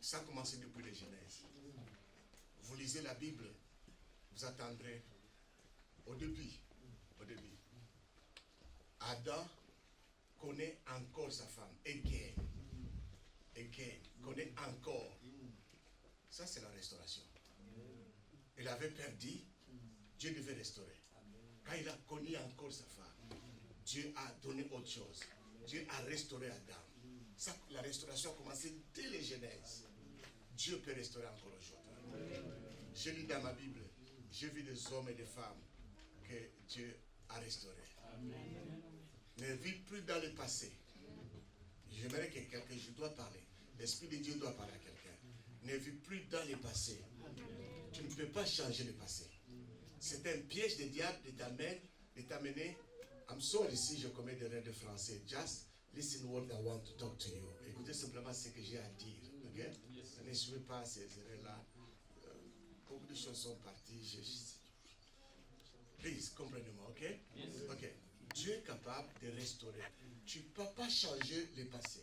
Ça a commencé depuis les Genèses. Vous lisez la Bible, vous attendrez au début. Adam connaît encore sa femme. Again. Connaît encore. Ça, c'est la restauration. Il avait perdu, Dieu devait restaurer. Quand il a connu encore sa femme, Dieu a donné autre chose. Dieu a restauré Adam. Ça, la restauration a commencé dès les Genèses. Dieu peut restaurer encore aujourd'hui. Je lis dans ma Bible, j'ai vu des hommes et des femmes que Dieu a restaurés. Ne vis plus dans le passé. J'aimerais que quelqu'un, je dois parler. L'Esprit de Dieu doit parler à quelqu'un. Ne vis plus dans le passé. Tu ne peux pas changer le passé. C'est un piège de diable de t'amener. I'm sorry si je commets des erreurs de français. Just listen what I want to talk to you. Écoutez simplement ce que j'ai à dire. Okay? Ne suivez pas ces erreurs-là. Beaucoup de choses sont parties. Please, comprenez-moi, ok? Yes. Ok. Dieu est capable de restaurer. Tu ne peux pas changer le passé.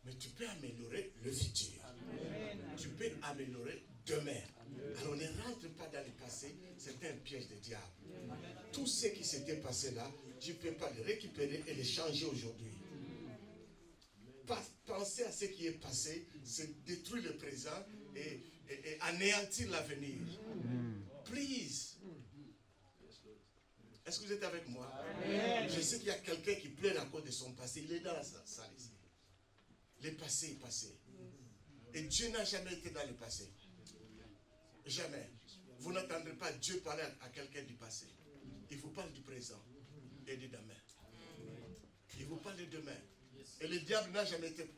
Mais tu peux améliorer le futur. Amen. Tu peux améliorer demain. Amen. Alors ne rentre pas dans le passé. C'est un piège de diable. Amen. Tout ce qui s'était passé là, tu ne peux pas le récupérer et le changer aujourd'hui. Penser à ce qui est passé, c'est détruire le présent et anéantir l'avenir. Please. Est-ce que vous êtes avec moi? Amen. Je sais qu'il y a quelqu'un qui pleure à cause de son passé. Il est dans la salle ici. Le passé est passé. Et Dieu n'a jamais été dans le passé. Jamais. Vous n'entendrez pas Dieu parler à quelqu'un du passé. Il vous parle du présent et de demain. Il vous parle de demain. Et le diable n'a jamais été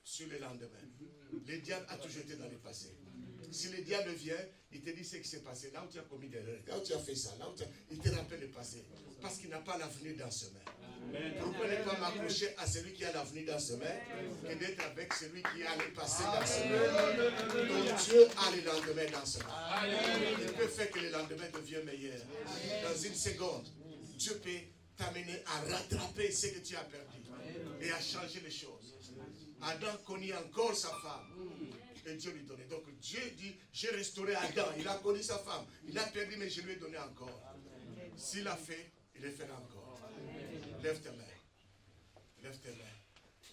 sur le lendemain. Le diable a toujours été dans le passé. Si le diable vient, il te dit ce qui s'est passé, là où tu as commis des erreurs, là où tu as fait ça, il te rappelle le passé. Parce qu'il n'a pas l'avenir dans ce main. Pourquoi ne pas m'accrocher à celui qui a l'avenir dans ce main que d'être avec celui qui a le passé dans ce main? Donc Dieu a le lendemain dans ce main. Il peut faire que le lendemain devienne meilleur. Dans une seconde, Dieu peut t'amener à rattraper ce que tu as perdu et à changer les choses. Adam connaît encore sa femme. Et Dieu lui donnait. Donc Dieu dit, j'ai restauré Adam. Il a connu sa femme. Il a perdu, mais je lui ai donné encore. S'il a fait, il le fera encore. Lève tes mains. Lève tes mains.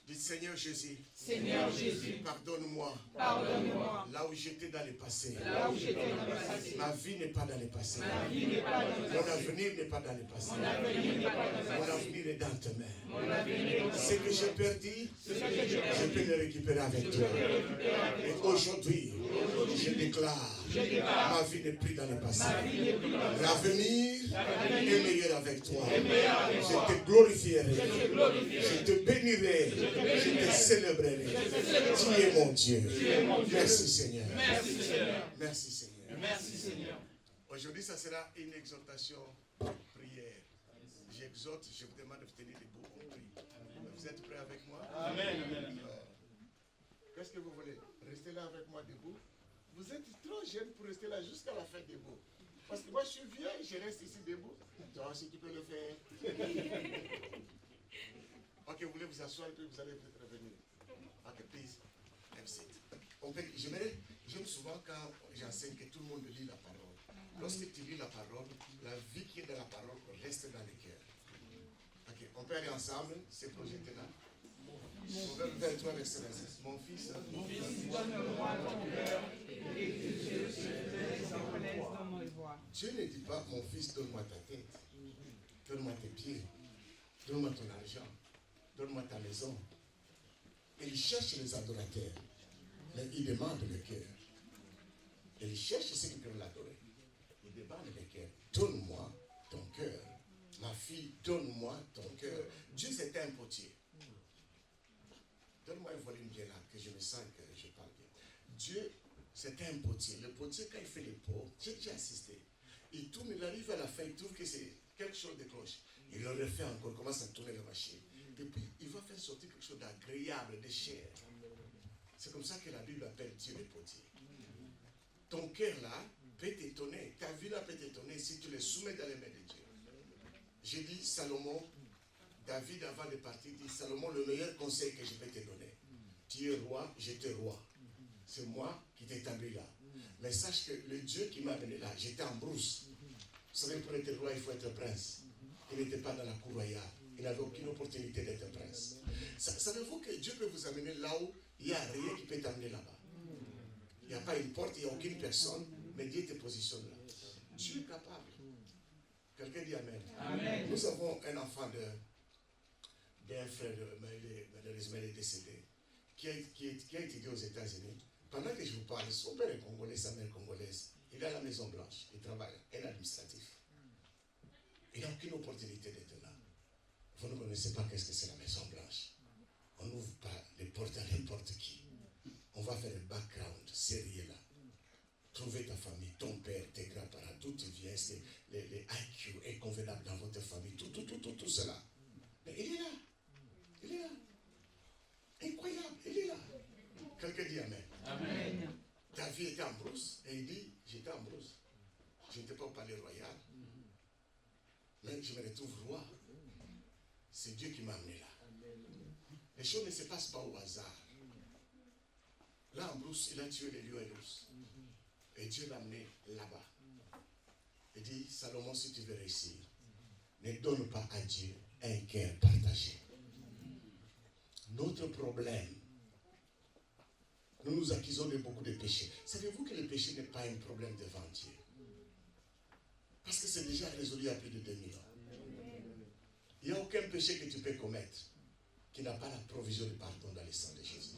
Dites, Seigneur Jésus. Seigneur Jésus. Pardonne-moi. Pardonne-moi. Là où j'étais dans le passé. Là où j'étais dans le passé. Ma vie n'est pas dans le passé. Ma vie n'est pas dans le passé. Mon avenir n'est pas dans le passé. Mon avenir n'est pas dans le passé. Mon avenir est dans tes mains. Mon avenir est dans tes mains. Ce que j'ai perdu, je peux le récupérer avec toi. Et aujourd'hui, je déclare, ma vie n'est plus dans le passé. L'avenir est meilleur avec toi. Je te glorifierai. Je te bénirai. Je te célébrerai. Tu es mon Dieu. Merci Seigneur. Merci Seigneur. Merci Seigneur. Merci Seigneur. Aujourd'hui, ça sera une exhortation prière. J'exhorte, je vous demande de vous tenir debout. On prie. Vous êtes prêts avec moi? Amen. Qu'est-ce que vous voulez? Rester là avec moi debout? Vous êtes trop jeune pour rester là jusqu'à la fin debout. Parce que moi, je suis vieux, je reste ici debout. Toi aussi, tu peux le faire. Ok, vous voulez vous asseoir et puis vous allez peut-être revenir. Ok, please. Have sit. J'aime souvent quand j'enseigne que tout le monde lit la parole. Lorsque tu lis la parole, la vie qui est dans la parole reste dans le cœur. Ok, on peut aller ensemble, se projeter là. Proverbe 23, verset 26. Mon fils, donne-moi ton cœur et que je te reconnaisse dans mon voix. Dieu ne dit pas, mon fils, donne-moi ta tête, donne-moi tes pieds, donne-moi ton argent, donne-moi ta maison. Et il cherche les adorateurs, mais il demande le cœur. Et il cherche ceux qui peuvent l'adorer. Il demande le cœur. Donne-moi ton cœur. Ma fille, donne-moi ton cœur. Dieu, c'est un potier. Donne-moi un volume bien là, que je me sens que je parle bien. Dieu, c'est un potier. Le potier, quand il fait les pots, j'ai assisté. Il tourne, il arrive à la fin, il trouve que c'est quelque chose de cloche. Il le refait encore, commence à tourner la machine. Et puis, il va faire sortir quelque chose d'agréable, de cher. C'est comme ça que la Bible appelle Dieu le potier. Ton cœur là peut t'étonner. Ta vie là peut t'étonner si tu le soumets dans les mains de Dieu. J'ai dit, Salomon, David avant de partir, dit, Salomon, le meilleur conseil que je vais te donner. Tu tu es roi, j'étais roi. C'est moi qui t'ai établi là. Mais sache que le Dieu qui m'a amené là, j'étais en brousse. Vous savez, pour être roi, il faut être prince. Il n'était pas dans la cour royale. Il n'avait aucune opportunité d'être prince. Savez-vous que Dieu peut vous amener là où il n'y a rien qui peut t'amener là-bas. Il n'y a pas une porte, il n'y a aucune personne, mais Dieu te positionne là. Dieu est capable. Quelqu'un dit Amen. Amen. Nous avons un enfant d'un frère, malheureusement il est décédé, qui a étudié aux États-Unis. Pendant que je vous parle, son père est congolais, sa mère est congolaise. Il est à la Maison Blanche, il travaille, un administratif. Il n'a aucune opportunité d'être là. Vous ne connaissez pas qu'est-ce que c'est la Maison Blanche. On n'ouvre pas les portes à n'importe qui. On va faire un background sérieux là. Trouver ta famille, ton père, tes grands-parents, d'où tu viens, les IQ est convenable dans votre famille, tout cela. Mais il est là. Il est là. Incroyable, il est là. Quelqu'un dit Amen. Amen. Ta vie était en brousse, et il dit, j'étais en brousse. Je n'étais pas au palais royal. Mais je me retrouve roi. C'est Dieu qui m'a amené là. Les choses ne se passent pas au hasard. Là en brousse, il a tué les lions et l'ours. Et Dieu l'a amené là-bas. Il dit, Salomon, si tu veux réussir, ne donne pas à Dieu un cœur partagé. Notre problème, nous nous accusons de beaucoup de péchés. Savez-vous que le péché n'est pas un problème devant Dieu? Parce que c'est déjà résolu il y a plus de 2000 ans. Il n'y a aucun péché que tu peux commettre qui n'a pas la provision de pardon dans le sang de Jésus.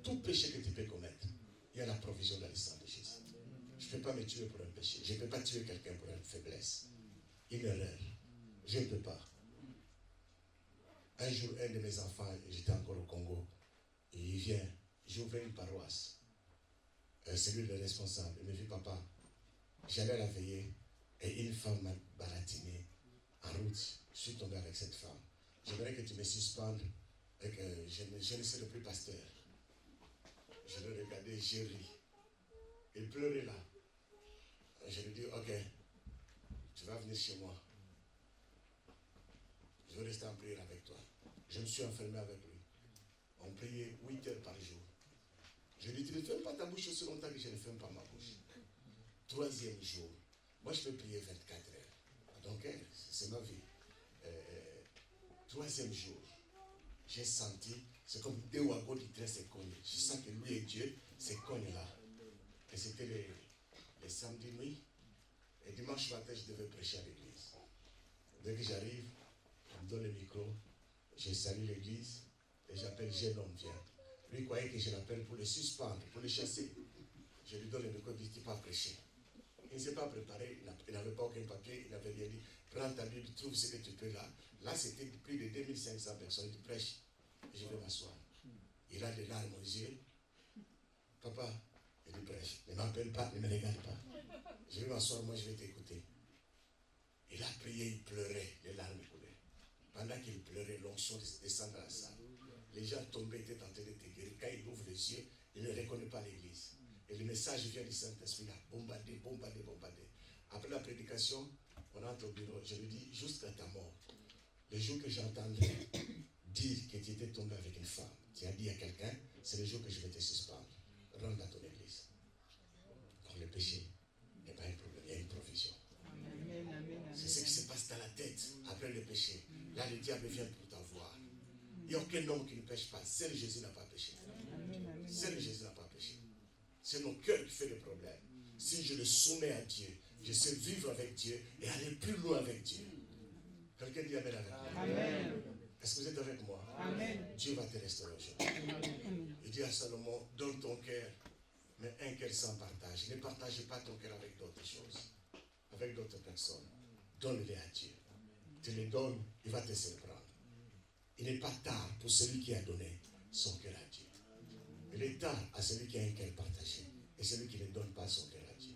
Tout péché que tu peux commettre, il y a la provision dans le sang de Jésus. Je ne peux pas me tuer pour un péché. Je ne peux pas tuer quelqu'un pour une faiblesse. Une erreur. Je ne peux pas. Un jour, un de mes enfants, j'étais encore au Congo, et il vient, j'ouvrais une paroisse. C'est lui le responsable. Il me dit, papa, j'allais à la veillée, et une femme m'a baratiné en route. Je suis tombé avec cette femme. J'aimerais que tu me suspendes et que je ne serai plus pasteur. Je l'ai regardé, j'ai ri. Il pleurait là. Je lui ai dit, ok, tu vas venir chez moi. Je vais rester en prière avec toi. Je me suis enfermé avec lui. On priait 8 heures par jour. Je lui ai dit, tu ne fermes pas ta bouche aussi longtemps que je ne ferme pas ma bouche. 3e jour. Moi, je peux prier 24 heures. Donc, c'est ma vie. 3e jour, j'ai senti, c'est comme deux wagons du train se cognent. Je sens que lui et Dieu se cognent là. Et c'était les samedis nuit. Et dimanche matin, je devais prêcher à l'église. Dès que j'arrive, on me donne le micro, je salue l'église et j'appelle jeune homme, viens. Lui croyait que je l'appelle pour le suspendre, pour le chasser. Je lui donne le micro, il dit, tu ne peux pas prêcher. Il ne s'est pas préparé, il n'avait pas aucun papier, il n'avait rien dit. Prends ta Bible, trouve ce que tu peux là. Là, c'était plus de 2500 personnes. Il dit, prêche. Je vais m'asseoir. Il a des larmes aux yeux. Papa, il dit, prêche. Ne m'appelle pas, ne me regarde pas. Je vais m'asseoir, moi je vais t'écouter. Il a prié, il pleurait, les larmes coulaient. Pendant qu'il pleurait, l'onction descend dans la salle. Les gens tombaient, étaient en train de te guérir. Quand il ouvre les yeux, il ne reconnaît pas l'église. Et le message vient du Saint-Esprit, là, bombardé. Après la prédication, on entre au bureau. Je lui dis, jusqu'à ta mort, le jour que j'entendrai dire que tu étais tombé avec une femme, tu as dit à quelqu'un, c'est le jour que je vais te suspendre. Rentre dans ton église. Donc le péché n'est pas un problème, il y a une provision. C'est ce qui se passe dans la tête après le péché. Là, le diable vient pour t'avoir. Il n'y a aucun homme qui ne pêche pas. Seul Jésus n'a pas péché. Seul Jésus n'a pas péché. C'est nos cœurs qui fait le problème. Si je le soumets à Dieu, je sais vivre avec Dieu et aller plus loin avec Dieu. Quelqu'un dit Amen avec moi. Amen. Est-ce que vous êtes avec moi? Amen. Dieu va te restaurer aujourd'hui. Il dit à Salomon, donne ton cœur, mais un cœur sans partage. Ne partagez pas ton cœur avec d'autres choses, avec d'autres personnes. Donne-les à Dieu. Tu les donnes, il va te surprendre. Il n'est pas tard pour celui qui a donné son cœur à Dieu. Il est tard à celui qui a un cœur partagé et celui qui ne donne pas son cœur à Dieu.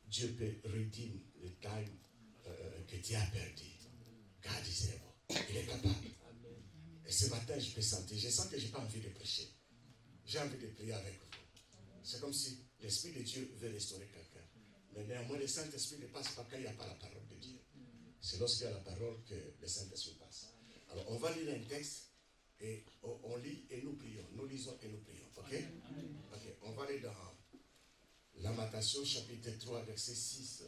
Dieu peut rédimer le temps que tu as perdu. God is able. Il est capable. Et ce matin, je sens que je n'ai pas envie de prêcher. J'ai envie de prier avec vous. C'est comme si l'Esprit de Dieu veut restaurer quelqu'un. Mais néanmoins, le Saint-Esprit ne passe pas quand il n'y a pas la parole de Dieu. C'est lorsqu'il y a la parole que le Saint-Esprit passe. Alors, on va lire un texte et on lit et nous prions. lisons et nous prions. Ok? Ok, on va aller dans Lamentation, chapitre 3, verset 6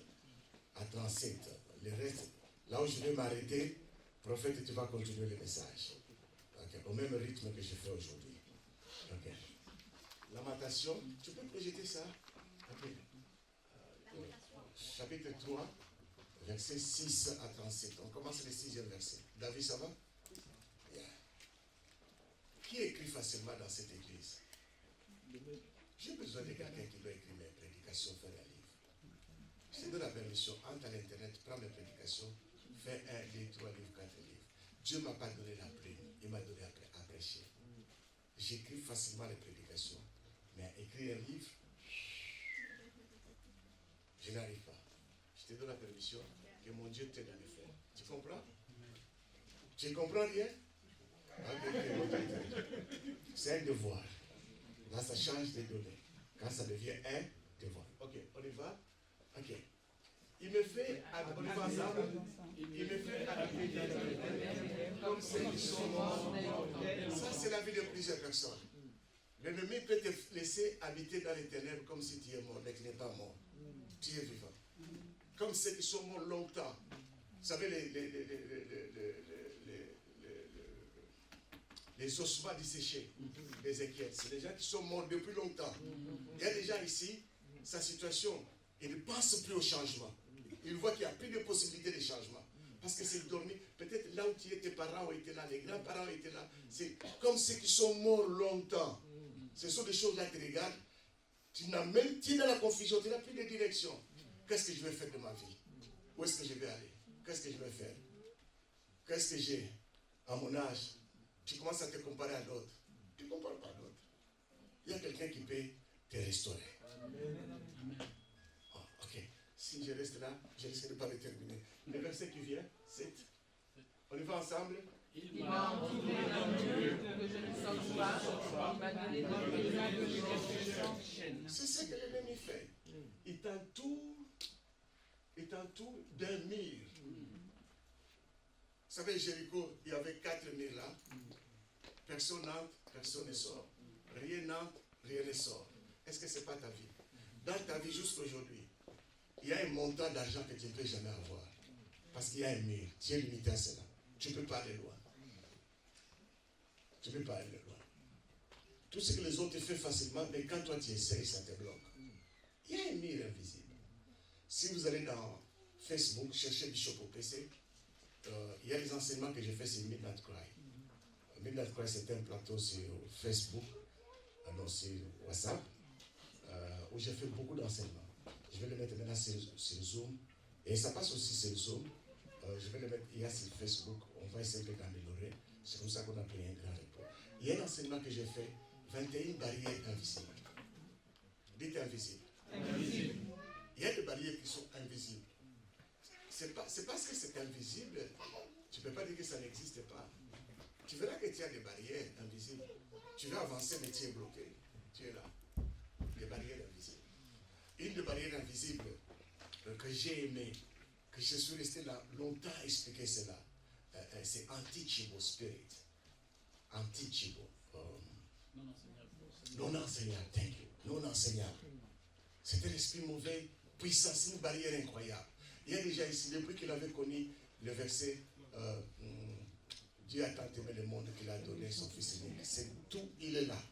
à 37. Le reste, là où je vais m'arrêter, prophète, tu vas continuer le message. Okay. Au même rythme que je fais aujourd'hui. Okay. Lamentation, tu peux projeter ça? Okay. Chapitre 3, verset 6 à 37. On commence le 6e verset. David, ça va? Yeah. Qui écrit facilement dans cette église? J'ai besoin de quelqu'un qui doit écrire mes prédications, faire un livre. Je te donne la permission, entre à l'internet, prends mes prédications, fais 1, 2, 3 livres, 4 livres. Dieu ne m'a pas donné la plume, il m'a donné à prêcher. J'écris facilement les prédications, mais à écrire un livre, je n'arrive pas. Je te donne la permission, que mon Dieu t'aide à le faire. Tu comprends? Tu comprends rien? C'est un devoir. Là, ça change de données. Quand ça devient un devoir. Ok, on y va? Ok. Il me fait, on y va ensemble? Il me fait habiter dans les ténèbres comme ceux qui sont morts. Ça, c'est la vie de plusieurs personnes. L'ennemi peut te laisser habiter dans les ténèbres comme si tu es mort, mais tu n'es pas mort. Tu es vivant. Comme ceux qui sont morts longtemps. Vous savez, les ossements desséchés, les inquiets, c'est des gens qui sont morts depuis longtemps. Il y a des gens ici, sa situation, ils ne pensent plus au changement. Ils voient qu'il n'y a plus de possibilité de changement. Parce que c'est dormi. Peut-être là où tu es, tes parents ont été là, les grands-parents ont été là. C'est comme ceux qui sont morts longtemps. Ce sont des choses là qui te regardent. Tu es dans la confusion, tu n'as plus de direction. Qu'est-ce que je vais faire de ma vie? Où est-ce que je vais aller? Qu'est-ce que je vais faire? Qu'est-ce que j'ai à mon âge? Tu commences à te comparer à d'autres. Tu ne compares pas à d'autres. Il y a quelqu'un qui peut te restaurer. Oh, ok. Si je reste là, je risque de ne pas le terminer. Le verset qui vient, 7. On y va ensemble? Il m'a entouré d'un mur pour que je ne sorte pas. Il m'a donné des prisons que je ne s'enchaîne. C'est ce que l'ennemi fait. Il t'entoure d'un mur. Vous savez, Jéricho, il y avait 4 murs là. Personne n'entre, personne ne sort. Rien n'entre, rien ne sort. Est-ce que ce n'est pas ta vie? Dans ta vie jusqu'à aujourd'hui, il y a un montant d'argent que tu ne peux jamais avoir. Parce qu'il y a un mur. Tu es limité à cela. Tu ne peux pas aller loin. Tu ne peux pas aller loin. Tout ce que les autres font facilement, mais quand toi tu essayes, ça te bloque. Il y a un mur invisible. Si vous allez dans Facebook, cherchez Bishop OPC, il y a les enseignements que j'ai fait sur Midnight Cry. Midnight Cry, c'est un plateau sur Facebook, non, sur WhatsApp, où j'ai fait beaucoup d'enseignements. Je vais le mettre maintenant sur Zoom. Et ça passe aussi sur Zoom. Je vais le mettre hier sur Facebook. On va essayer d'améliorer. C'est comme ça qu'on a pris un grand repos. Il y a un enseignement que j'ai fait, 21 barrières invisibles. Dites invisibles. Invisible. Il y a des barrières qui sont invisibles. C'est parce que c'est invisible, tu ne peux pas dire que ça n'existe pas. Tu verras que tu as des barrières invisibles. Tu vas avancer, mais tu es bloqué. Tu es là. Des barrières invisibles. Une des barrières invisibles que j'ai aimé, que je suis resté là longtemps à expliquer cela, c'est Unteachable Spirit. Unteachable. Non enseignable. Thank you. Non enseignable. C'est un esprit mauvais, puissant, c'est une barrière incroyable. Il y a déjà ici, depuis qu'il avait connu le verset Dieu a tant aimé le monde qu'il a donné son Fils unique. C'est tout, il est là.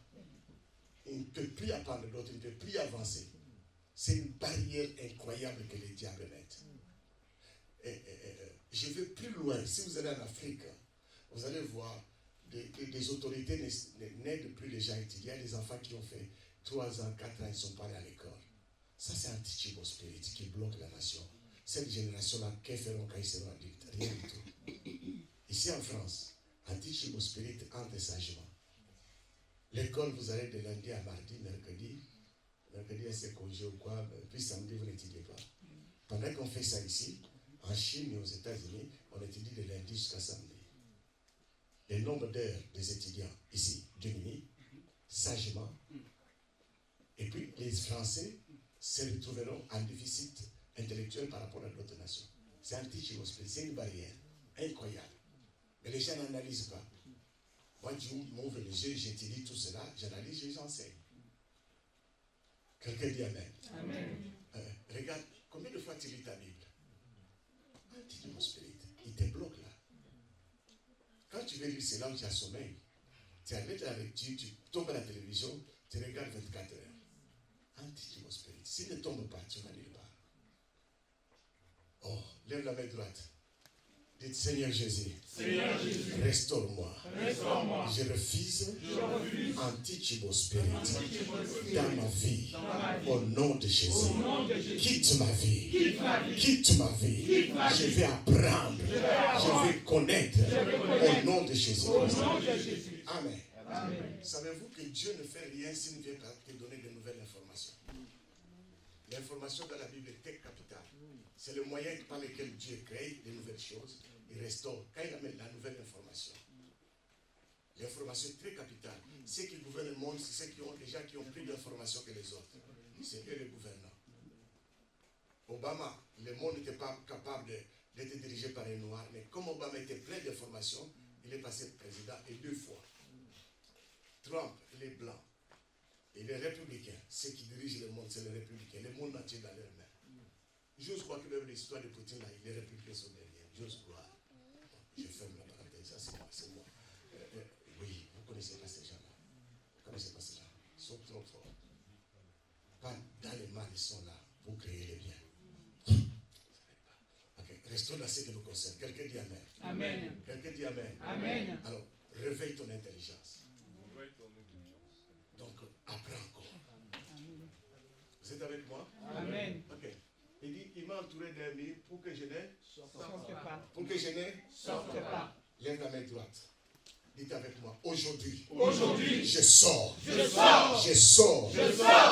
Il ne peut plus apprendre d'autres, il ne peut plus avancer. C'est une barrière incroyable que les diables mettent. Je vais plus loin. Si vous allez en Afrique, vous allez voir des autorités n'aident plus les gens étudiants. Il y a des enfants qui ont fait 3 ans, 4 ans, ils ne sont pas allés à l'école. Ça, c'est un teachable spirit qui bloque la nation. Cette génération-là, que feront quand ils seront adultes? Rien du tout. Ici en France, un teachable spirit entre sagement. L'école, vous allez de lundi à mardi, mercredi, c'est congé ou quoi, puis samedi, vous n'étudiez pas. Pendant qu'on fait ça ici, en Chine et aux États-Unis, on étudie de lundi jusqu'à samedi. Le nombre d'heures des étudiants ici diminue, sagement. Et puis, les Français se retrouveront en déficit intellectuel par rapport à d'autres nations. C'est un teaching, c'est une barrière incroyable. Mais les gens n'analysent pas. Moi, Dieu m'ouvre les yeux, j'étudie tout cela, j'analyse et j'enseigne. Quelqu'un dit Amen. Amen. Regarde, combien de fois tu lis ta Bible? Anti-Demon Spirit, il te bloque là. Quand tu veux lire, c'est là où tu as sommeil. Tu arrêtes la lecture, tu tombes à la télévision, tu regardes 24 heures. Anti-Demon Spirit. S'il ne tombe pas, tu vas nulle part. Oh, lève la main droite. Dites Seigneur Jésus, restaure-moi. Je refuse anti-Demon Spirit dans ma vie. Au nom de Jésus. Quitte ma vie. Quitte ma vie. Je vais apprendre. Je vais connaître. Au nom de Jésus. Amen. Savez-vous que Dieu ne fait rien s'il ne vient pas te donner de nouvelles informations? L'information dans la Bible est très capitale. C'est le moyen par lequel Dieu crée de nouvelles choses. Il restaure. Quand il amène la nouvelle information, l'information est très capitale. Ceux qui gouvernent le monde, c'est ceux qui ont déjà qui ont plus d'informations que les autres. C'est eux les gouvernants. Obama, le monde n'était pas capable d'être dirigé par les Noirs, mais comme Obama était plein d'informations, il est passé président et 2 fois. Trump, il est blanc. Et les républicains, ceux qui dirigent le monde, c'est les républicains. Le monde entier dans leurs mains. J'ose croire que même l'histoire de Poutine, là, les républicains sont derrière. J'ose croire. Je ferme la parenthèse. Ça, c'est moi. Oui, vous ne connaissez pas ces gens-là. Vous ne connaissez pas ces gens-là. Ils sont trop forts. Pas dans les mal, ils sont là pour créer le bien. Ok, restons dans ce qui nous concerne. Quelqu'un dit Amen. Amen. Quelqu'un dit Amen. Amen. Alors, réveille ton intelligence. Donc, apprends encore. Vous êtes avec moi? Amen. Ok. Il dit, il m'a entouré d'un mur pour que je n'ai Sorte pas. Pour que je n'ai Sorte pas. Lève la main droite. Dites avec moi, aujourd'hui, Je sors. je sors,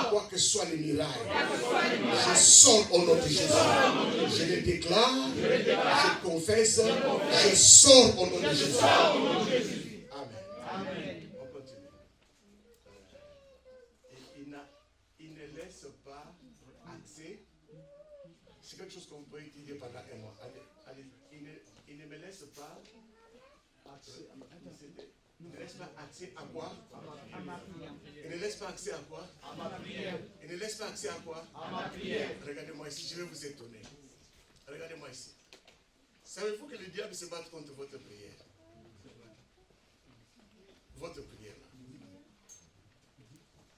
quoi que soient les mirailles, je sors au nom de Jésus. Je le déclare, je confesse, je sors au nom de Jésus. Amen. On continue. Il ne laisse pas accès. C'est quelque chose qu'on peut étudier pendant un mois. Allez, il ne me laisse pas accès. Il ne laisse pas accès à quoi? À ma prière. Il ne laisse pas accès à quoi? À ma prière. Il ne laisse pas accès à quoi? À ma prière. Regardez-moi ici, je vais vous étonner. Regardez-moi ici. Savez-vous que le diable se bat contre votre prière? Votre prière là.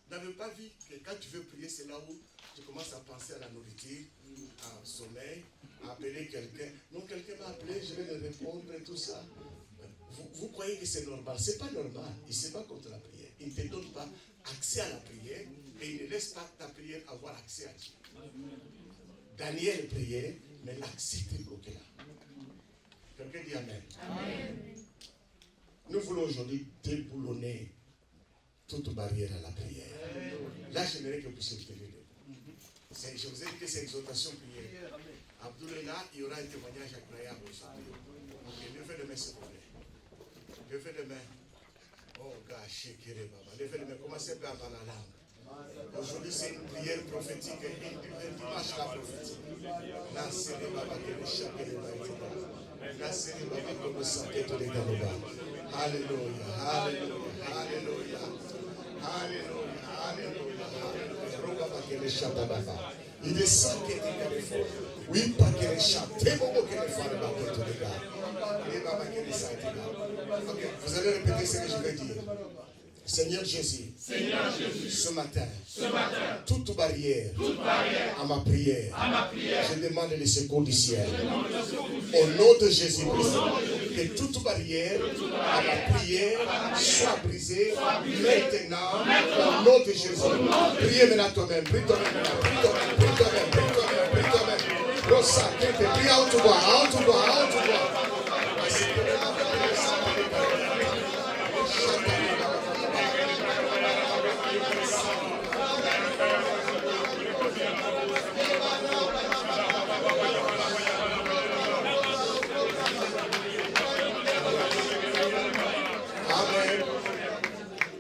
N'avez pas vu que quand tu veux prier, c'est là où tu commences à penser à la nourriture, au sommeil, à appeler quelqu'un. Non, quelqu'un m'a appelé, je vais le répondre et tout ça. Vous croyez que c'est normal? Ce n'est pas normal. Il ne se bat contre la prière. Il ne te donne pas accès à la prière et il ne laisse pas ta prière avoir accès à Dieu. Daniel priait, mais l'accès était bloqué là. Quelqu'un dit Amen. Amen. Nous voulons aujourd'hui déboulonner toute barrière à la prière. Là, j'aimerais que vous puissiez vous tenir debout. Je vous ai dit que c'est exhortation prière. Abdoulaye, là, il y aura un témoignage incroyable aujourd'hui. Ok, levez les mains, s'il vous plaît. Levez les mains. Oh, gars, chékéré, baba. Levez les mains. Commencez par la langue. Aujourd'hui, c'est une prière prophétique. Un dimanche là prophétique. Là, c'est les baba qui les chapent les baba. Là, c'est les baba comme le santé tous les gars. Alléluia, alléluia, alléluia. Alléluia, alléluia, alléluia. Il descend qui est fort. Oui, pas qu'il est chanté, bon, qu'il est fort, tous les gars. Ok, vous allez répéter ce que je vais dire. Seigneur Jésus, ce matin, toute barrière à ma prière, je demande le secours du ciel. Au nom de Jésus-Christ, que toute barrière à ma prière soit brisée maintenant, au nom de Jésus. Priez maintenant toi-même, prie toi-même, prie toi-même, prie toi-même, prie toi-même, prie toi-même. Rosa, prie à haute voix, à haute voix, à haute voix. Amen.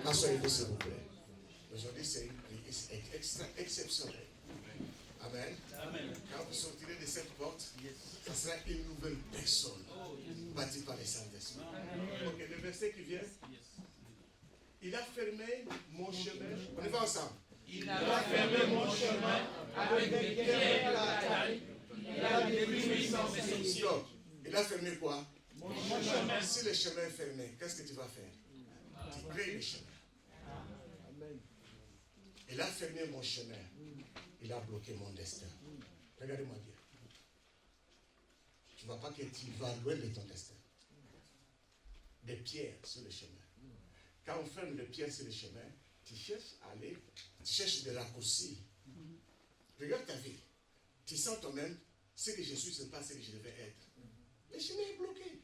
Asseyez-vous s'il vous plaît. Aujourd'hui c'est une prière exceptionnelle. Amen. Quand vous sortirez de cette porte, ça sera une nouvelle personne bâtie par les Saint-Esprit. Ok, le verset qui vient. Il a fermé mon chemin. On y va ensemble. Il a fermé mon chemin avec des pierres de la taille. Il a détruit mon maison. Stop. Il a fermé quoi? Mon chemin. Si le chemin est fermé, qu'est-ce que tu vas faire? Tu crées le chemin. Il a fermé mon chemin. Il a bloqué mon destin. Regardez-moi bien. Tu ne vois pas que tu vas loin de ton destin. Des pierres sur le chemin. Quand on ferme des pierres sur le chemin, tu cherches à aller, tu cherches des raccourcis. Regarde ta vie. Tu sens toi-même, ce que je suis, ce n'est pas ce que je devais être. Le chemin est bloqué.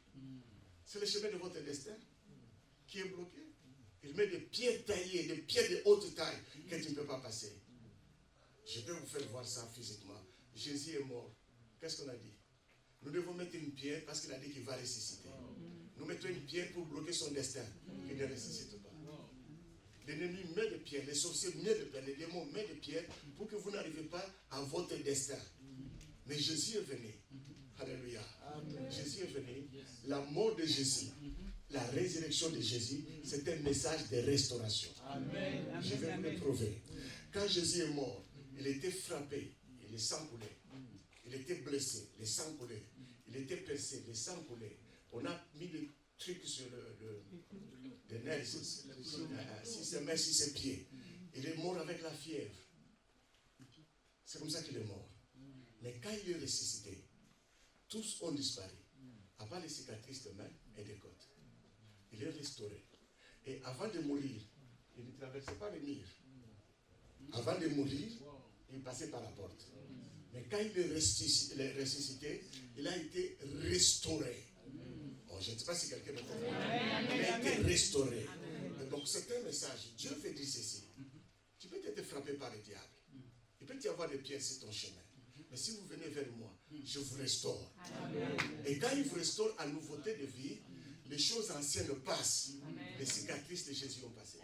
C'est le chemin de votre destin qui est bloqué. Il met des pierres taillées, des pierres de haute taille que tu ne peux pas passer. Je vais vous faire voir ça physiquement. Jésus est mort. Qu'est-ce qu'on a dit? Nous devons mettre une pierre parce qu'il a dit qu'il va ressusciter. Nous mettons une pierre pour bloquer son destin, qu'il ne ressuscite pas. L'ennemi met des pierres, les sorciers mettent des pierres, les démons mettent des pierres pour que vous n'arrivez pas à votre destin. Mais Jésus est venu. Alléluia. Jésus est venu. La mort de Jésus, la résurrection de Jésus, c'est un message de restauration. Je vais vous le prouver. Quand Jésus est mort, il était frappé, et le sang coulait. Il était blessé, le sang coulait. Il était percé, le sang coulait. On a mis des trucs sur les nerfs, si ses mains, si ses pieds. Il est mort avec la fièvre. C'est comme ça qu'il est mort. Mais quand il est ressuscité, tous ont disparu. À part les cicatrices de mains et des côtes. Il est restauré. Et avant de mourir, il ne traversait pas le mur. Avant de mourir, il passait par la porte. Mais quand il est ressuscité, il a été restauré. Oh, je ne sais pas si quelqu'un me comprend. Il a été restauré. Donc c'est un message. Dieu veut dire ceci. Tu peux être frappé par le diable. Il peut y avoir des pierres sur ton chemin. Mais si vous venez vers moi, je vous restaure. Et quand il vous restaure à nouveauté de vie, les choses anciennes passent. Les cicatrices de Jésus ont passé.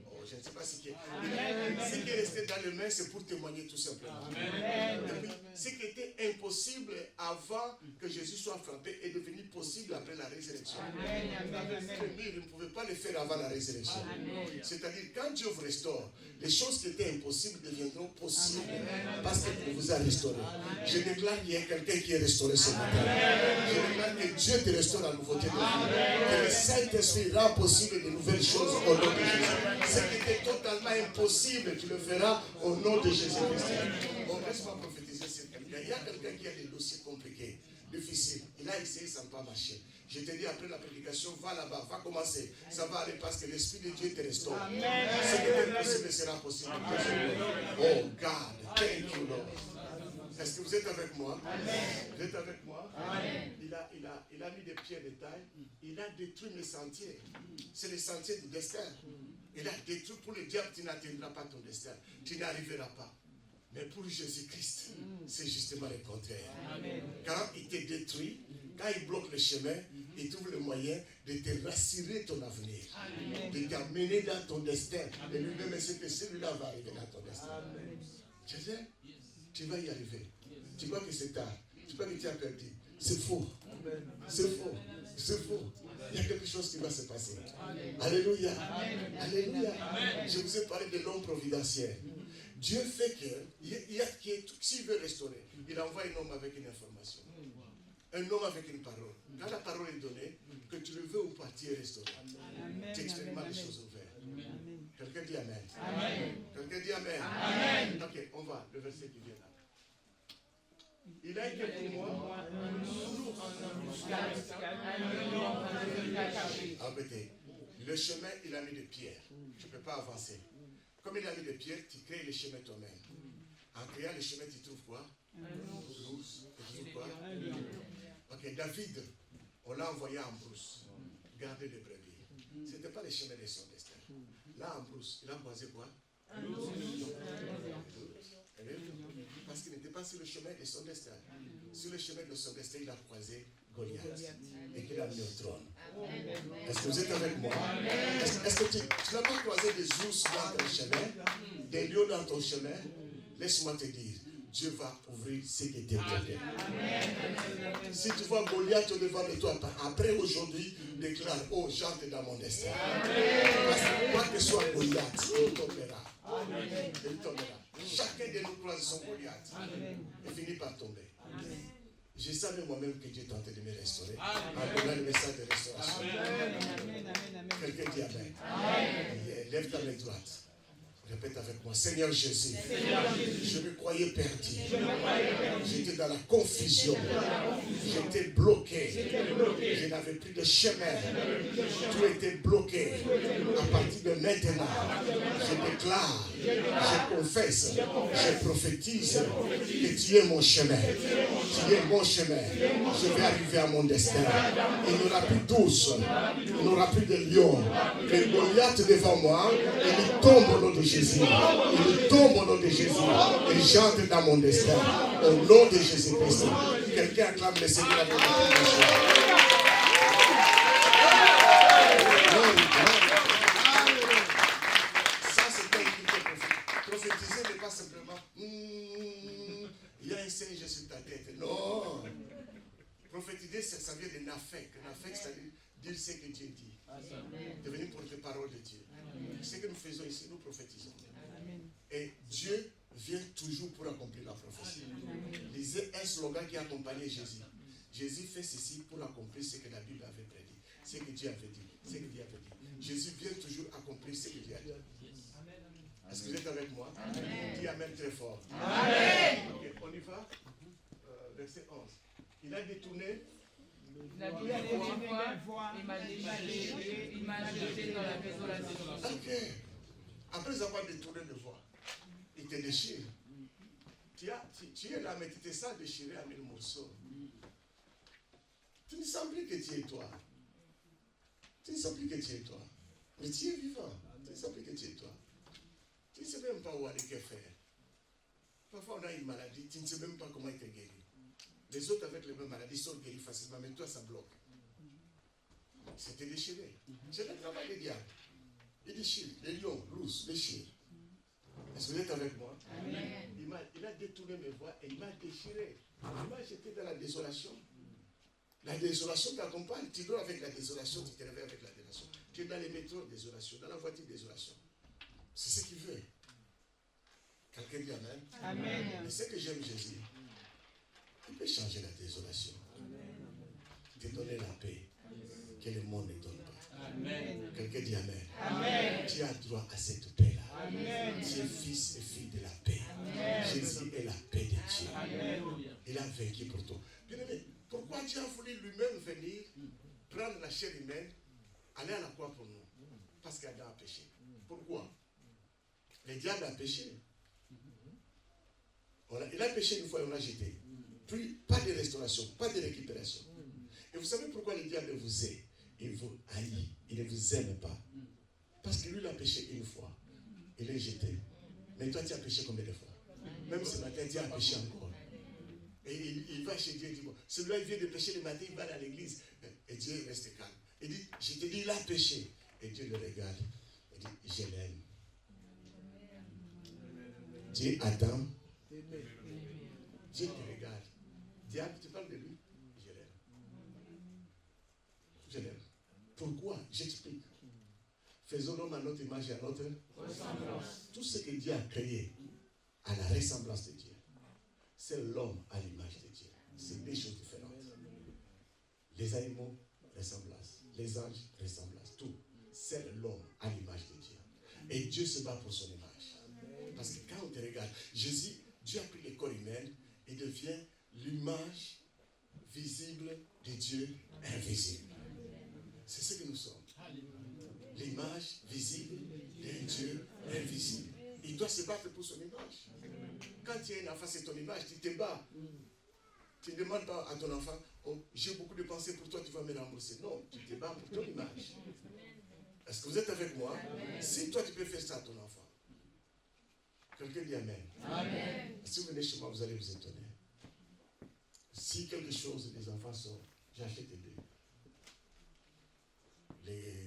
Oh, je ne sais pas ce qui est resté dans les mains, c'est pour témoigner tout simplement. Et puis, ce qui était impossible avant que Jésus soit frappé est devenu possible après la résurrection. Il ne pouvait pas le faire avant la résurrection. C'est-à-dire, quand Dieu vous restaure, les choses qui étaient impossibles deviendront possibles parce qu'il vous a restauré. Je déclare qu'il y a quelqu'un qui est restauré ce matin. Je déclare que Dieu te restaure à nouveauté de vie. Que le Saint-Esprit rend possible de nouvelles choses au nom de Jésus. Ce qui était totalement impossible, tu le feras au nom de Jésus-Christ. Bon, laisse-moi prophétiser sur quelqu'un. Il y a quelqu'un qui a des dossiers compliqués, difficiles. Il a essayé, ça n'a pas marché. Je te dis après la prédication, va là-bas, va commencer. Ça va aller parce que l'Esprit de Dieu te restaure. Ce qui est impossible sera possible. Oh God, thank you Lord. Est-ce que vous êtes avec moi? Vous êtes avec moi? Il a mis des pierres de taille. Il a détruit mes sentiers. C'est le sentier du destin. Il a détruit pour le diable, tu n'atteindras pas ton destin. Tu n'arriveras pas. Mais pour Jésus-Christ, c'est justement le contraire. Quand il te détruit, quand il bloque le chemin, il trouve le moyen de te rassurer ton avenir, de t'amener dans ton destin. Et lui-même sait que celui-là va arriver dans ton destin. Tu sais, tu vas y arriver. Tu vois que c'est tard. Tu vois que tu as perdu. C'est faux. C'est faux. C'est faux. Il y a quelque chose qui va se passer. Alléluia. Alléluia. Je vous ai parlé de l'homme providentiel. Dieu fait que, s'il veut restaurer, il envoie un homme avec une information. Un homme avec une parole. Quand la parole est donnée, que tu le veux ou pas, tu es restauré. Tu expérimentes les choses ouvertes. Quelqu'un dit Amen. Quelqu'un dit Amen. Ok, on va, le verset qui vient là. Il a été pour moi embêté. Le chemin, il a mis des pierres. Tu ne peux pas avancer. Comme il a mis des pierres, tu crées le chemin toi-même. En créant le chemin, tu trouves quoi? Brousse. Tu trouves quoi? Ok, David, on l'a envoyé en brousse. Garder les brebis. Ce n'était pas le chemin de son destin. Là, en brousse, il a croisé quoi? Parce qu'il n'était pas sur le chemin de son destin. Sur le chemin de son destin, il a croisé Goliath et qu'il a mis au trône. Est-ce que vous êtes avec moi? Est-ce que tu n'as pas croisé des ours dans ton chemin, des lions dans ton chemin? Laisse-moi te dire, Dieu va ouvrir ce qui était bloqué. Si tu vois Goliath devant de toi, après aujourd'hui, déclare, oh, j'entre dans mon destin. Parce que quoi que soit Goliath, il tombera. Il tombera. Chacun de nous croise son Goliath. Et finit par tomber. Je savais moi-même que Dieu tentait de me restaurer. En donnant le message de restauration. Quelqu'un dit Amen. Lève ta main droite. Répète avec moi, Seigneur Jésus, je me croyais perdu. J'étais dans la confusion. J'étais bloqué. Je n'avais plus de chemin. Tout était bloqué. À partir de maintenant, je déclare, je confesse, je prophétise que tu es mon chemin. Tu es mon chemin. Je vais arriver à mon destin. Il n'y aura plus d'ours. Il n'y aura plus de lion. Le Goliath devant moi, il tombe au nom de Jésus. Il tombe au nom de Jésus. Et j'entre dans mon destin. Au nom de Jésus-Christ. Quelqu'un acclame le Seigneur avec ça, c'est un culte prophétiser n'est pas simplement il y a un singe sur ta tête. Non. Prophétiser, ça vient de Nafek. Nafek, c'est-à-dire dire ce que Dieu dit. Devenir porte-parole de Dieu. Ce que nous faisons ici, nous prophétisons. Et Dieu vient toujours pour accomplir la prophétie. Lisez un slogan qui accompagnait Jésus. Jésus fait ceci pour accomplir ce que la Bible avait prédit. Ce que Dieu avait dit. Ce que Dieu avait dit. Jésus vient toujours accomplir ce que Dieu a dit. Est-ce que vous êtes avec moi? Dis Amen très fort. Amen. Okay, on y va. Verset 11. Il a détourné. Il a détourné ma voix, il m'a déchiré, il m'a jeté dans la désolation. Ok. Après avoir détourné de voix, il te déchire. Tu es là, mais tu te sens déchiré en mille morceaux. Tu ne sens plus que tu es toi. Tu ne sens plus que tu es toi. Mais tu es vivant. Tu ne sens plus que tu es toi. Tu ne sais même pas où aller, que faire. Parfois, on a une maladie, tu ne sais même pas comment être guéri. Les autres avec les mêmes maladies sont guéris facilement, mais toi, ça bloque. C'était déchiré. C'est le travail des diables. Il déchire. Les lions, l'ours, déchire. Est-ce que vous êtes avec moi? Amen. Il a détourné mes voix et il m'a déchiré. Il m'a jeté dans la désolation. La désolation t'accompagne. Tu dors avec la désolation, tu te réveilles avec la désolation. Tu es dans les métros, désolation. Dans la voiture, désolation. C'est ce qu'il veut. Quelqu'un dit Amen. Amen. Mais c'est que j'aime Jésus. Il peut changer la désolation. Te donner la paix que le monde ne donne pas. Amen. Quelqu'un dit Amen. Amen. Tu as droit à cette paix-là. Amen. Tu es fils et fille de la paix. Amen. Jésus est la paix de Dieu. Amen. Il a vaincu pour toi. Bien-aimé, pourquoi Dieu a voulu lui-même venir prendre la chair humaine, aller à la croix pour nous? Parce qu'Adam a péché. Pourquoi? Le diable a péché. Il a péché une fois et on l'a jeté. Puis, pas de restauration, pas de récupération. Et vous savez pourquoi le diable vous hait? Il vous haït, il ne vous aime pas. Parce que lui, il a péché une fois. Il est jeté. Mais toi, tu as péché combien de fois? Même ce matin, tu as péché encore. Et il va chez Dieu et dit, bon, celui-là, il vient de pécher le matin, il va dans l'église. Et Dieu reste calme. Il dit, je te dis, il a péché. Et Dieu le regarde. Il dit, je l'aime. Dieu attend. Dieu te regarde. Diable, tu parles de lui? Je l'aime. Je l'aime. Pourquoi? J'explique. Faisons l'homme à notre image et à notre ressemblance. Tout ce que Dieu a créé à la ressemblance de Dieu, c'est l'homme à l'image de Dieu. C'est deux choses différentes. Les animaux, ressemblance. Les anges, ressemblance. Tout. C'est l'homme à l'image de Dieu. Et Dieu se bat pour son image. Parce que quand on te regarde, Jésus, Dieu a pris le corps humain et devient l'image visible de Dieu invisible. C'est ce que nous sommes. L'image visible de Dieu invisible. Il doit se battre pour son image. Quand tu es un enfant, c'est ton image, tu te bats. Tu ne demandes pas à ton enfant, oh, j'ai beaucoup de pensées pour toi, tu vas me rembourser. Non, tu te bats pour ton image. Est-ce que vous êtes avec moi? Si toi, tu peux faire ça à ton enfant. Quelqu'un dit Amen. Amen. Si vous venez chez moi, vous allez vous étonner. Si quelque chose, les enfants sont, j'achète les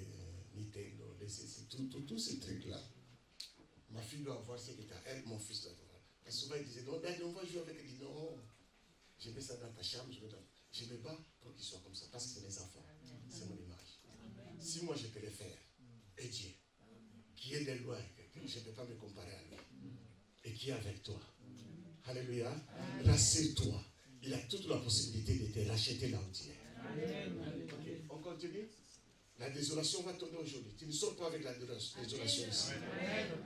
Nintendo, les CC, tous ces trucs-là. Ma fille doit avoir ce que tu as, elle, mon fils doit avoir. Et souvent, il disait, non, on va jouer avec. Il dit, non, je mets ça dans ta chambre, je me bats pour qu'il soit comme ça, parce que c'est mes enfants, c'est mon image. Si moi je peux le faire, et Dieu, qui est des lois, je ne peux pas me comparer à lui, et qui est avec toi. Alléluia. Rassure-toi. Il a toute la possibilité de te racheter là où tu es. Okay. On continue. La désolation va tomber aujourd'hui. Tu ne sors pas avec la désolation ici.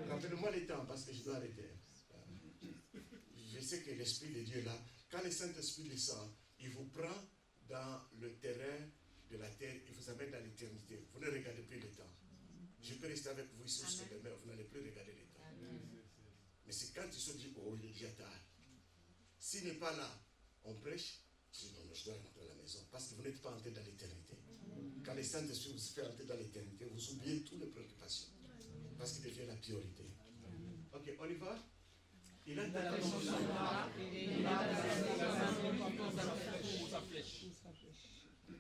Rappelle-moi les temps parce que je dois arrêter. Je sais que l'Esprit de Dieu est là. Quand le Saint-Esprit descend, il vous prend dans le terrain de la terre, il vous amène dans l'éternité. Vous ne regardez plus le temps. Je peux rester avec vous ici jusqu'à demain, vous n'allez plus regarder le temps. Mais c'est quand tu se dis, oh, il est déjà tard. S'il n'est pas là, on prêche, tu dis, non, je dois rentrer à la maison. Parce que vous n'êtes pas entré dans l'éternité. Quand le Saint-Esprit vous fait entrer dans l'éternité, vous oubliez toutes les préoccupations. Parce qu'il devient la priorité. Ok, on y va? Il a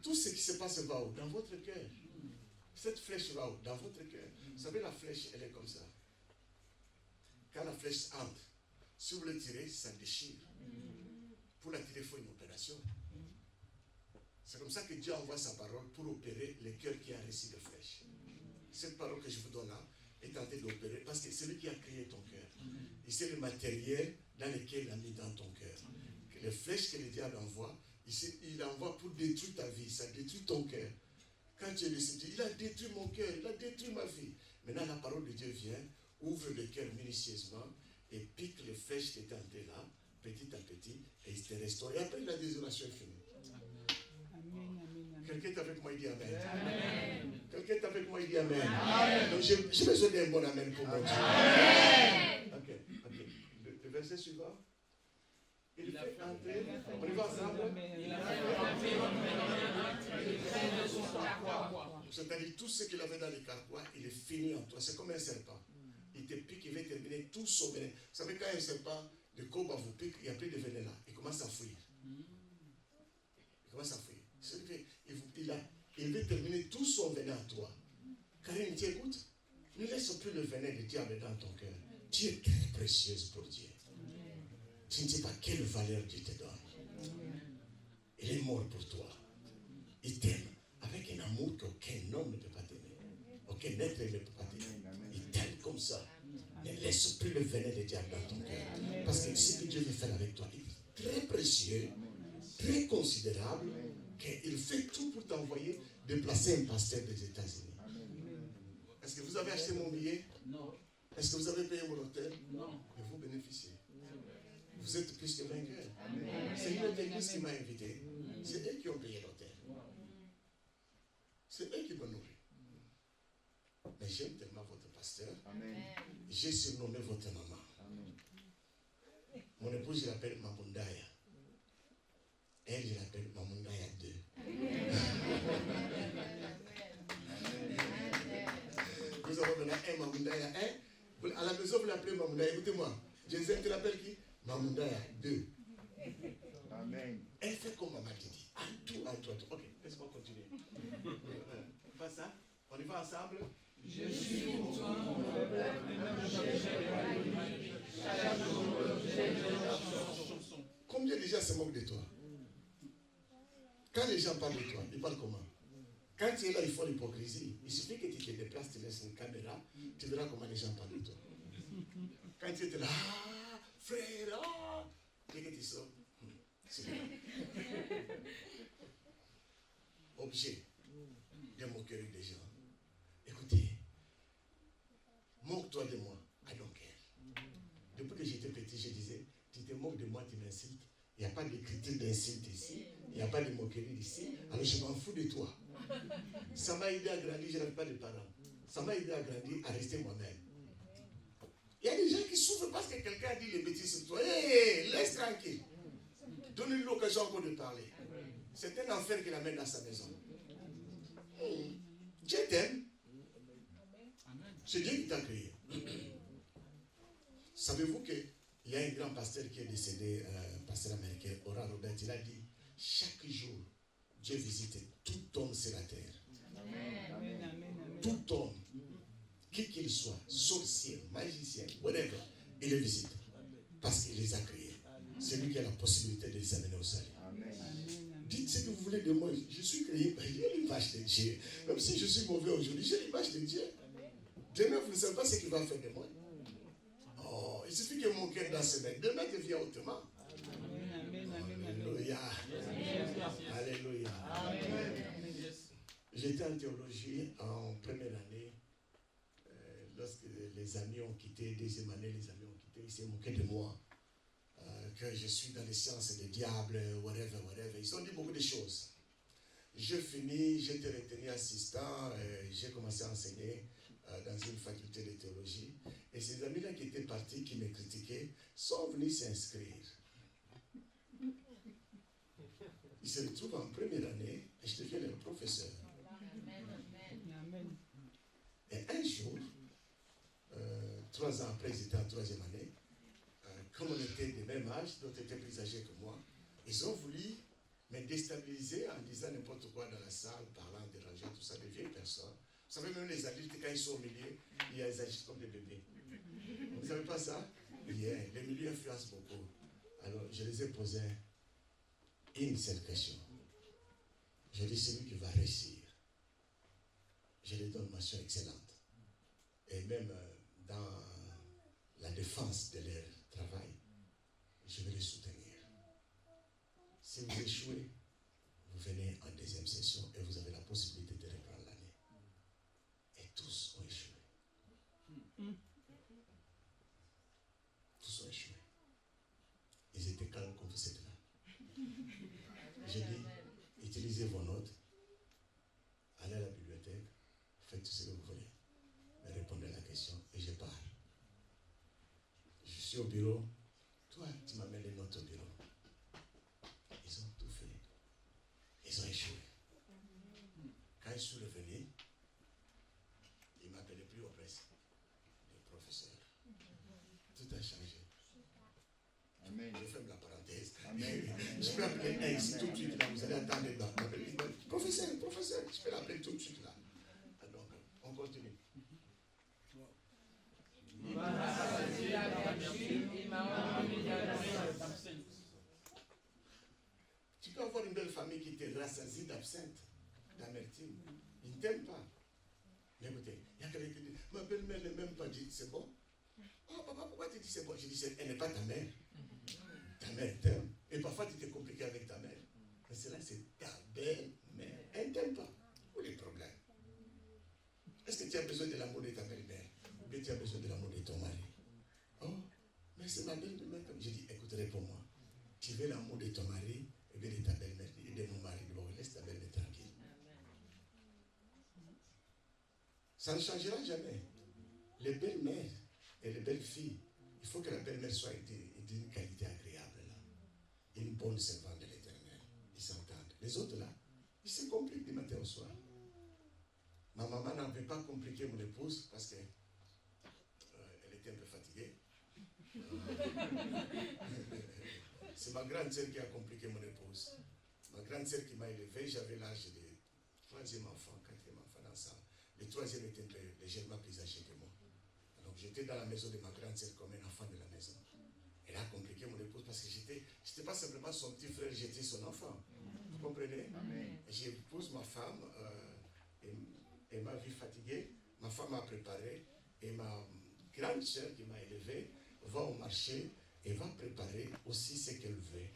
tout ce qui se passe va où? Dans votre cœur. Cette flèche va où? Dans votre cœur. Vous savez, la flèche, elle est comme ça. Quand la flèche entre, si vous le tirez, ça déchire. Pour la tirer, il faut une opération. C'est comme ça que Dieu envoie sa parole pour opérer le cœur qui a reçu de flèches. Cette parole que je vous donne là est tentée d'opérer parce que c'est lui qui a créé ton cœur. Et c'est le matériel dans lequel il a mis dans ton cœur. Les flèches que le diable envoie, il envoie pour détruire ta vie. Ça détruit ton cœur. Quand tu es laissé dire, il a détruit mon cœur, il a détruit ma vie. Maintenant, la parole de Dieu vient, ouvre le cœur minutieusement et pique les flèches qui étaient entrées là, petit à petit, et il te restaure. Et après, la désolation est finie. Quelqu'un est avec moi, il dit Amen. Amen. Quelqu'un est avec moi, il dit Amen. Amen. Donc, j'ai besoin d'un bon Amen pour mon Dieu. Amen. Ok. Le verset suivant. Il fait entrer. On y va ensemble. C'est-à-dire, tout ce qu'il avait dans les carquois, il est fini en toi. C'est comme un serpent. Il te pique, il va terminer tout son venin. Vous savez, quand un serpent de courbe vous pique, il n'y a plus de venin là. Il commence à fuir. Il commence à fuir. Il veut terminer tout son venin à toi. Karine, tu écoutes? Ne laisse plus le venin du diable dans ton cœur. Tu es très précieuse pour Dieu. Tu ne sais pas quelle valeur Dieu te donne. Il est mort pour toi. Il t'aime avec un amour qu'aucun homme ne peut pas t'aimer. Aucun être ne peut pas t'aimer. Il t'aime comme ça. Ne laisse plus le venin du diable dans ton cœur. Parce que ce que Dieu veut faire avec toi, il est très précieux, très considérable, qu'il fait tout pour t'envoyer déplacer un pasteur des États-Unis. Est-ce que vous avez acheté mon billet? Non. Est-ce que vous avez payé mon hôtel? Non. Et vous bénéficiez. Vous êtes plus que vainqueurs. C'est une autre église qui m'a invité. C'est eux qui ont payé l'hôtel. C'est eux qui m'ont nourri. Mais j'aime tellement votre pasteur. J'ai surnommé votre maman. Mon épouse, je l'appelle Mamundaya. Elle, je l'appelle Mamundaya 2. Nous avons maintenant un Mamundaya 1. À la maison, vous l'appelez Mamundaya. Écoutez-moi. Jensen, tu l'appelles qui? Mamundaya 2. Amen. Elle fait comme maman dit. En tout. Ok, laisse-moi continuer. Pas ça? On y va ensemble? Je suis pour toi, mon peuple, combien de gens se moquent de toi? Quand les gens parlent de toi, ils parlent comment? Quand tu es là, ils font l'hypocrisie. Il suffit que tu te déplaces, tu laisses une caméra, tu verras comment les gens parlent de toi. Quand tu es là, ah, frère, ah, dès que tu sors, c'est bien. Objet de moquerie des gens. Écoutez, moque-toi de moi, I don't care. Depuis que j'étais petit, je disais, tu te moques de moi, tu m'insultes. Il n'y a pas de critique d'insulte ici. Il n'y a pas de moquerie ici. Alors je m'en fous de toi. Ça m'a aidé à grandir, je n'avais pas de parents. Ça m'a aidé à grandir, à rester moi-même. Il y a des gens qui souffrent parce que quelqu'un a dit les bêtises sur toi. Hé, laisse tranquille. Donne-lui l'occasion encore de parler. C'est un enfer qu'il amène dans sa maison. Dieu t'aime. C'est Dieu qui t'a créé. Savez-vous qu'il y a un grand pasteur qui est décédé, pasteur américain, Oral Roberts, il a dit, chaque jour, Dieu visite tout homme sur la terre. Amen. Tout homme, qui qu'il soit, sorcier, magicien, whatever, il le visite. parce qu'il les a créés. C'est lui qui a la possibilité de les amener au salut. Dites ce que vous voulez de moi. Je suis créé, j'ai l'image de Dieu. Même si je suis mauvais aujourd'hui, j'ai l'image de Dieu. Demain, vous ne savez pas ce qu'il va faire de moi. Oh, il suffit que mon cœur dans ses mains. Demain devient autrement. Alléluia. Alléluia. J'étais en théologie en première année. Lorsque les amis ont quitté, deuxième année, les amis ont quitté, ils s'est moqué de moi. Que je suis dans les sciences des diables, whatever. Ils ont dit beaucoup de choses. J'ai fini, j'étais retenu assistant, j'ai commencé à enseigner dans une faculté de théologie. Et ces amis-là qui étaient partis, qui me critiquaient, sont venus s'inscrire. Ils se retrouvent en première année et je deviens leur professeur. Et un jour, 3 ans après, ils étaient en troisième année, comme on était du même âge, d'autres étaient plus âgés que moi, ils ont voulu me déstabiliser en disant n'importe quoi dans la salle, parlant, dérangeant, tout ça, des vieilles personnes. Vous savez, même les adultes, quand ils sont au milieu, ils agissent comme des bébés. Vous ne savez pas ça? Yeah, les milieux influencent beaucoup. Alors, je les ai posé une seule question. Je dis, celui qui va réussir, je lui donne une mention excellente. Et même dans la défense de leur travail, je vais les soutenir. Si vous échouez, vous venez en deuxième session et vous avez la possibilité de reprendre l'année. Et tous ont échoué. Tous ont échoué. Ils étaient calmes comme vous êtes là. J'ai dit, utilisez vos notes, allez à la bibliothèque, faites tout ce que vous voulez. Mais répondez à la question et je pars. Je suis au bureau. Toi, tu m'amènes les notes au bureau. Ils ont tout fait. Ils ont échoué. Quand je suis revenu, ils ne m'appelaient plus au presse. Le professeur. Tout a changé. Amen. Je ferme la parenthèse. Amen. Je peux appeler un ici tout de suite là. Vous allez attendre dans professeur, je peux l'appeler tout de suite là. Donc, on continue. Tu peux avoir une belle famille qui te rassasie d'absinthe, d'amertume. Ils ne t'aiment pas. Mais écoutez, il y a quelqu'un qui dit, ma belle-mère n'est même pas dit, c'est bon. Oh papa, pourquoi tu dis c'est bon? Je dis, elle n'est pas ta mère. Ta mère t'aime. Et parfois tu t'es compliqué avec ta mère. Mais cela, c'est ta belle-mère. Elle ne t'aime pas. Où est le problème? Est-ce que tu as besoin de l'amour de ta belle-mère? Ou bien tu as besoin de l'amour de ton mari? Oh, mais c'est ma belle-mère. J'ai dit, écoute, réponds-moi. Tu veux l'amour de ton mari et bien de ta belle-mère et de mon mari. Bon, laisse ta belle-mère tranquille. Ça ne changera jamais. Les belles-mères et les belles-filles, il faut que la belle-mère soit d'une qualité agréable. Là. Une bonne servante de l'Éternel. Ils s'entendent. Les autres là, ils se compliquent du matin au soir. Ma maman n'avait pas compliqué mon épouse parce qu'elle était un peu fatiguée. C'est ma grande sœur qui a compliqué mon épouse. Ma grande sœur qui m'a élevé, j'avais l'âge de 3e enfant, 4e enfant ensemble. Le 3e était légèrement plus âgé que moi. Donc j'étais dans la maison de ma grande sœur comme un enfant de la maison. Elle a compliqué mon épouse parce que j'étais pas simplement son petit frère, j'étais son enfant. Vous comprenez? J'épouse ma femme, elle m'a vu fatigué, ma femme m'a préparé et ma grande sœur qui m'a élevé va au marché et va préparer aussi ce qu'elle veut.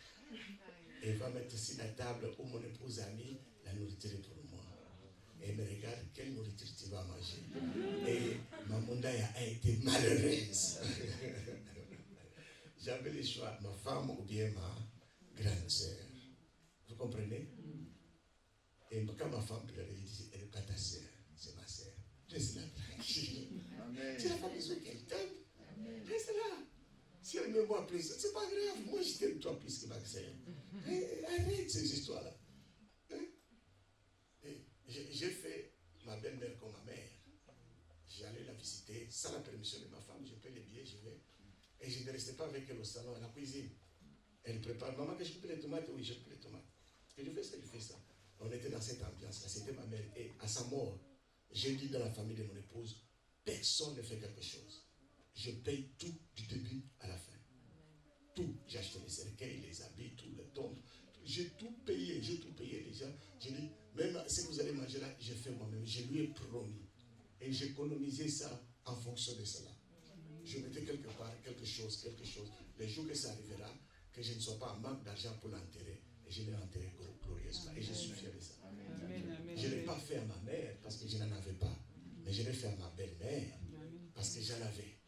Et va mettre sur la table où mon épouse a mis la nourriture pour moi. Et elle me regarde, quelle nourriture tu vas manger? Et ma mondaïa a été malheureuse. J'avais le choix, ma femme ou bien ma grande sœur. Vous comprenez? Et quand ma femme pleurait, je disais, elle n'est pas ta sœur, c'est ma sœur. Laisse-la tranquille. Tu n'as pas besoin qu'elle t'aime. Laisse-la. Si elle m'aime moi plus, c'est pas grave. Moi, je t'aime toi plus que ma sœur. Arrête ces histoires-là. J'ai fait ma belle-mère comme ma mère. J'allais la visiter sans la permission de ma femme. Je paye les billets, je vais. Et je ne restais pas avec elle au salon, à la cuisine. Elle prépare. Maman, que je coupe les tomates? Oui, je coupe les tomates. Et je fais ça, je fais ça. On était dans cette ambiance-là. C'était ma mère. Et à sa mort, j'ai dit dans la famille de mon épouse, personne ne fait quelque chose. Je paye tout du début à la fin. je lui ai promis. Et j'économisais ça en fonction de cela. Je mettais quelque part quelque chose. Les jours que ça arrivera, que je ne sois pas en manque d'argent pour l'enterrer. Et je l'ai enterré glorieusement. Et je suis fier de ça. Je ne l'ai pas fait à ma mère parce que je n'en avais pas. Mais je l'ai fait à ma belle-mère parce que j'en avais.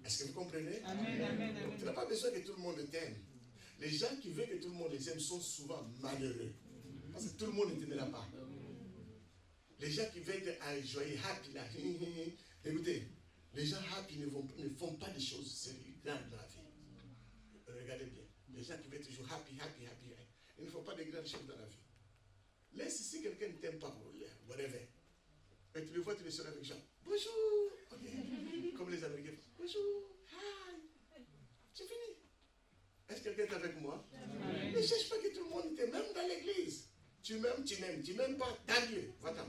Est-ce que vous comprenez? Donc, tu n'as pas besoin que tout le monde t'aime. Les gens qui veulent que tout le monde les aime sont souvent malheureux. Parce que tout le monde ne t'aimera pas. Les gens qui veulent être joyeux, happy, là, écoutez, les gens happy ne font pas des choses sérieuses dans la vie. Regardez bien. Les gens qui veulent toujours happy, ils ne font pas de grandes choses dans la vie. Laisse si quelqu'un ne t'aime pas, whatever. Et tu le vois, tu le sors avec les gens. Bonjour. Okay. Comme les Américains. Bonjour. Hi. C'est fini. Est-ce que quelqu'un est avec moi? Ne cherche pas que tout le monde t'aime, même dans l'église. Tu m'aimes, tu m'aimes pas, tant mieux. Va-t'en.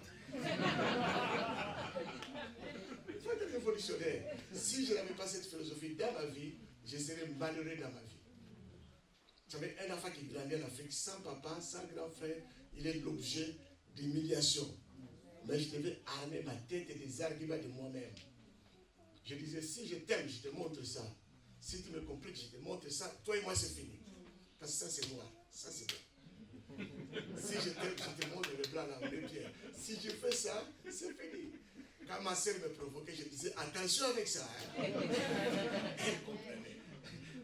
Il faut être révolutionnaire. Si je n'avais pas cette philosophie dans ma vie, je serais malheureux dans ma vie. J'avais un enfant qui grandit en Afrique sans papa, sans grand frère. Il est l'objet d'humiliation. Mais je devais armer ma tête et des arguments de moi-même. Je disais, si je t'aime, je te montre ça. Si tu me compliques, je te montre ça. Toi et moi, c'est fini. Parce que ça, c'est noir. Ça, c'est blanc. Si je t'aime, je te montre le blanc là, les pierres. Si je fais ça, c'est fini. Quand ma soeur me provoquait, je disais, attention avec ça. Hein? Elle comprenait.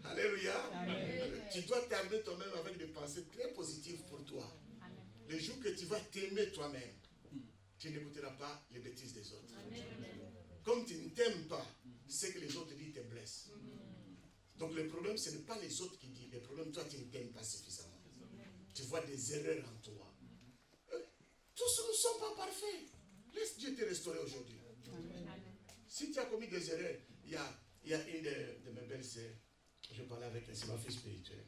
Alléluia. Amen. Tu dois t'armer toi-même avec des pensées très positives pour toi. Amen. Le jour que tu vas t'aimer toi-même, tu n'écouteras pas les bêtises des autres. Amen. Comme tu ne t'aimes pas, c'est que les autres disent te blessent. Donc le problème, ce n'est pas les autres qui disent. Le problème, toi, tu ne t'aimes pas suffisamment. Tu vois des erreurs en toi. Tous ne sont pas parfaits. Laisse Dieu te restaurer aujourd'hui. Si tu as commis des erreurs, il y a une de mes belles-sœurs, je parlais avec elle, c'est ma fille spirituelle.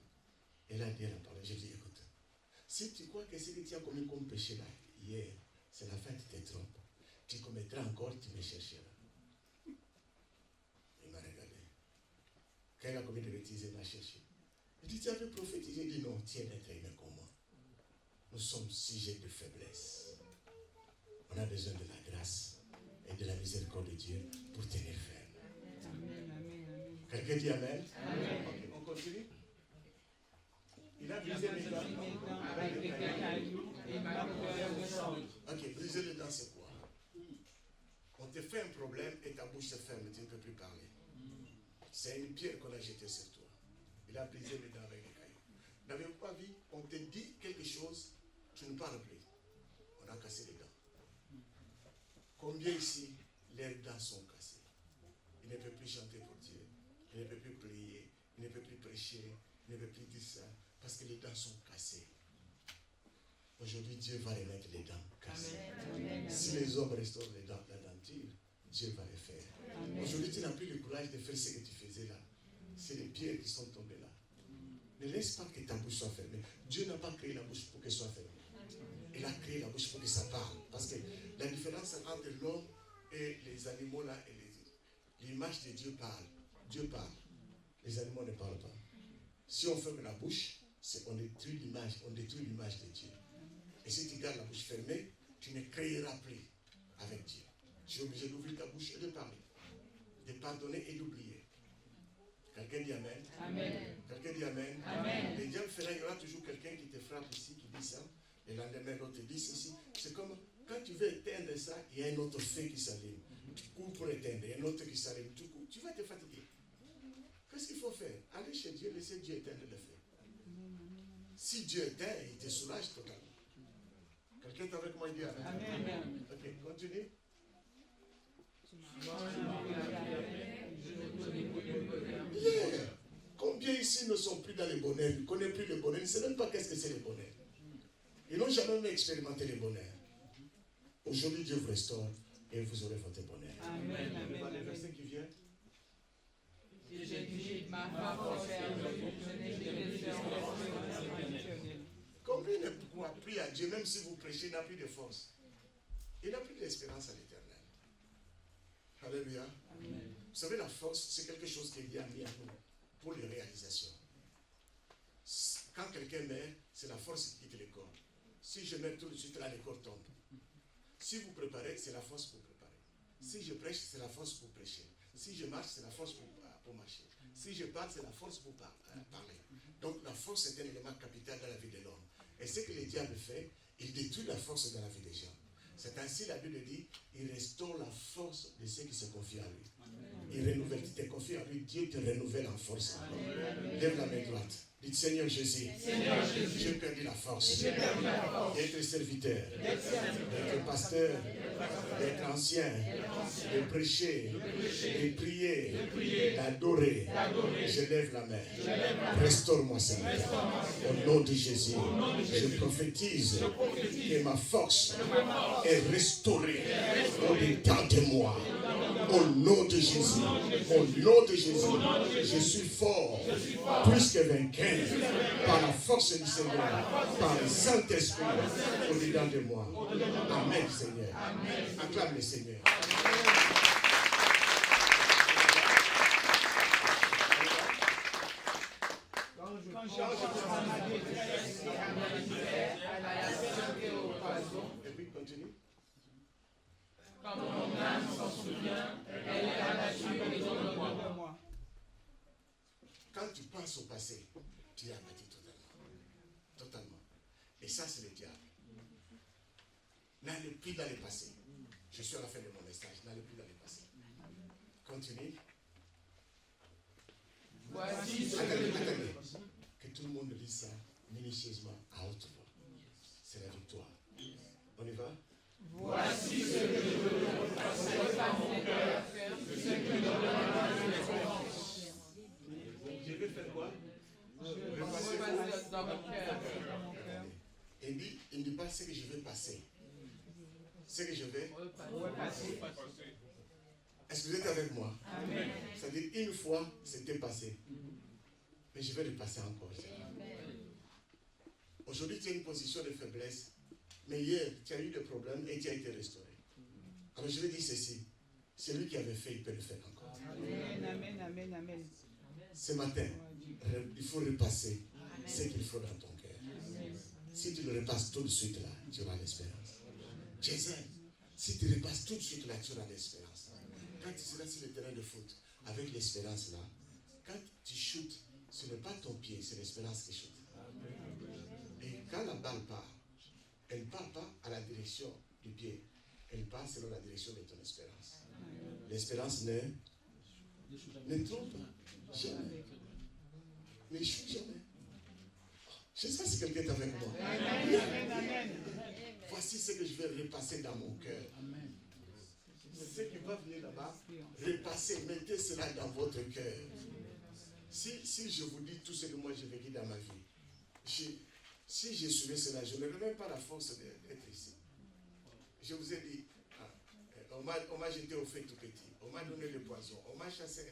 Elle a dit, elle a parlé, j'ai dit, écoute, si tu crois que ce que tu as commis comme péché là, hier, c'est la fin, tu te trompes. Tu commettras encore, tu me chercheras. Il m'a regardé. Quand elle a commis des bêtises, elle m'a cherché. Il dit, tu avais prophétisé. Il dit, non, tiens d'être aimé comme moi. Nous sommes sujets de faiblesse. On a besoin de la grâce et de la miséricorde de Dieu pour tenir ferme. Quelqu'un dit Amen? Amen. Okay, on continue. Il a brisé les dents avec des cailloux et ma couleur de sang. Ok, briser les dents, c'est quoi? On te fait un problème et ta bouche se ferme, tu ne peux plus parler. C'est une pierre qu'on a jetée sur toi. Il a brisé les dents avec des cailloux. N'avez-vous pas vu? On te dit quelque chose, tu ne parles plus. On a cassé les dents. Combien ici, leurs dents sont cassées? Il ne peut plus chanter pour Dieu. Il ne peut plus prier. Il ne peut plus prêcher. Il ne peut plus dire ça. Parce que les dents sont cassées. Aujourd'hui, Dieu va remettre les dents cassées. Amen. Si les hommes restaurent les dents, la denture, Dieu va les faire. Aujourd'hui, tu n'as plus le courage de faire ce que tu faisais là. C'est les pierres qui sont tombées là. Ne laisse pas que ta bouche soit fermée. Dieu n'a pas créé la bouche pour qu'elle soit fermée. Il a créé la bouche pour que ça parle. Parce que la différence entre l'homme et les animaux là, et l'image de Dieu parle. Dieu parle. Les animaux ne parlent pas. Si on ferme la bouche, on détruit l'image de Dieu. Et si tu gardes la bouche fermée, tu ne créeras plus avec Dieu. Tu es obligé d'ouvrir ta bouche et de parler. De pardonner et d'oublier. Quelqu'un dit Amen. Amen. Quelqu'un dit Amen. Amen. Le diable fera, il y aura toujours quelqu'un qui te frappe ici, qui dit ça. Le lendemain, l'autre dit ceci. C'est comme quand tu veux éteindre ça, il y a un autre feu qui s'allume. Tu cours pour éteindre, il y a un autre qui s'allume. Tu vas te fatiguer. Qu'est-ce qu'il faut faire? Aller chez Dieu, laisser Dieu éteindre le feu. Si Dieu éteint, il te soulage totalement. Quelqu'un est avec moi, il dit Amen. Amen. Ok, continue. Yeah. Combien ici ne sont plus dans le bonheur, ne connaissent plus le bonheur, ils ne savent même pas qu'est-ce que c'est le bonheur. Ils n'ont jamais même expérimenté le bonheur. Aujourd'hui, Dieu vous restaure et vous aurez votre bonheur. Amen. Amen. Le verset qui vient. Combien ne croient plus à Dieu, même si vous prêchez, il n'a plus de force. Il n'a plus d'espérance à l'éternel. Alléluia. Amen. Vous savez, la force, c'est quelque chose qui est lié à nous pour les réalisations. Quand quelqu'un meurt, c'est la force qui quitte le corps. Si je meurs tout de suite, là, le corps tombe. Si vous préparez, c'est la force pour préparer. Si je prêche, c'est la force pour prêcher. Si je marche, c'est la force pour marcher. Si je parle, c'est la force pour parler. Donc la force est un élément capital dans la vie de l'homme. Et ce que le diable fait, il détruit la force dans la vie des gens. C'est ainsi la Bible dit, il restaure la force de ceux qui se confient à lui. Il renouvelle, tu te confies à lui, Dieu te renouvelle en force. Lève la main droite. Dites Seigneur Jésus, j'ai perdu la force d'être serviteur, d'être pasteur, d'être ancien, de prêcher, de prier, d'adorer. Je lève la main. Restaure-moi, Seigneur. Au nom de Jésus, je prophétise que ma force est restaurée au-dedans de moi. Au nom de Jésus, je suis fort, plus que vainqueur, par la force du Seigneur, par le Saint-Esprit, au-dedans de moi. Amen, Seigneur. Acclame le Seigneur. Et puis continue. Quand mon âme s'en souvient, elle est abattue et dans de moi. Quand tu penses au passé, tu es abattu totalement. Et ça, c'est le diable. N'allez plus dans le passé. Je suis à la fin de mon message. N'allez plus dans le passé. Continue. Voici ce Attendez. que Que tout le monde lise ça minutieusement à haute voix. C'est la victoire. On y va? Voici ce que je veux passer par mon cœur, ce que Je vais faire quoi? repasser dans mon cœur. Il ne dit pas ce que je vais passer. Ce que je vais. Est-ce que vous êtes avec moi? Amen. C'est-à-dire, une fois, c'était passé. Mais je vais le passer encore. Aujourd'hui, tu as une position de faiblesse. Mais hier, tu as eu des problèmes et tu as été restauré. Alors je vais dire ceci. Celui qui avait fait, il peut le faire encore. Amen. Ce matin, il faut repasser ce qu'il faut dans ton cœur. Si tu le repasses tout de suite là, tu auras l'espérance. Jésus, si tu repasses tout de suite là, tu auras l'espérance. Quand tu seras sur le terrain de foot, avec l'espérance là, quand tu shootes, ce n'est pas ton pied, c'est l'espérance qui shoot. Et quand la balle part, elle ne part pas à la direction du pied. Elle part selon la direction de ton espérance. L'espérance ne trompe pas. Jamais. N'échoue jamais. Je sais pas si quelqu'un est avec moi. Voici ce que je vais repasser dans mon cœur. Ceux qui vont venir là-bas, repassez, mettez cela dans votre cœur. Si je vous dis tout ce que moi j'ai vécu dans ma vie, si je suivais cela, je n'aurais même pas la force d'être ici. Je vous ai dit, on m'a jeté au feu tout petit, on m'a donné le poison, on m'a chassé.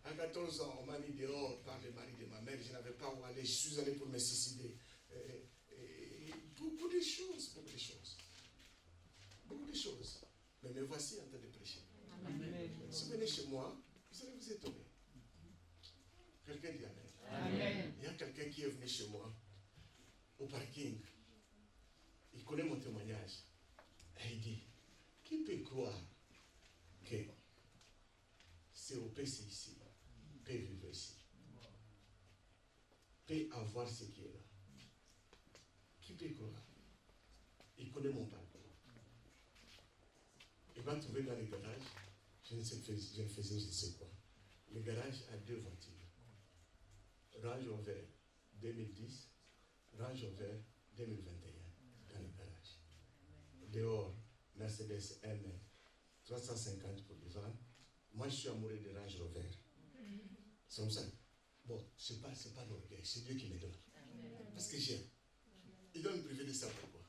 À 14 ans, on m'a mis dehors par le mari de ma mère, je n'avais pas où aller, je suis allé pour me suicider. Beaucoup de choses. Mais me voici en train de prêcher. Si vous venez chez moi, vous allez vous étonner. Quelqu'un dit Amen. Il y a quelqu'un qui est venu chez moi, au parking. Il connaît mon témoignage. Et il dit, qui peut croire que COP c'est ici, peut vivre ici, peut avoir ce qui est là? Qui peut croire? Il connaît mon parcours. Il va trouver dans le garage, je ne sais quoi. Le garage a 2 voitures. Range Rover 2010, Range Rover 2021 dans le garage. Dehors, Mercedes M 350 pour le vent. Moi, je suis amoureux de Range Rover. C'est comme ça. Bon, c'est pas l'orgueil, c'est Dieu qui me donne. Parce que j'aime. Il doit me priver de ça pourquoi?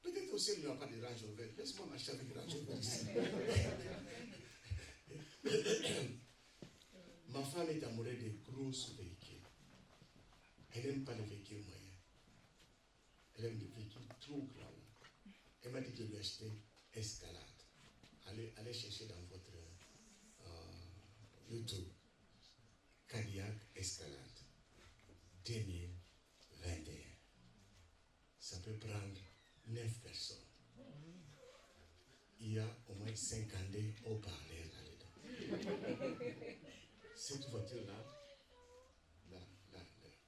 Peut-être aussi il n'y a pas de Range Rover. Laisse-moi marcher avec Range Rover ici. Ma femme est amoureuse des grosses véhicules. Elle n'aime pas les véhicules moyens. Elle aime les véhicules trop grands. Elle m'a dit de lui acheter Escalade. Allez chercher dans votre YouTube. Cadillac Escalade 2021. Ça peut prendre 9 personnes. Il y a au moins 52 haut-parleurs là-dedans. Cette voiture-là,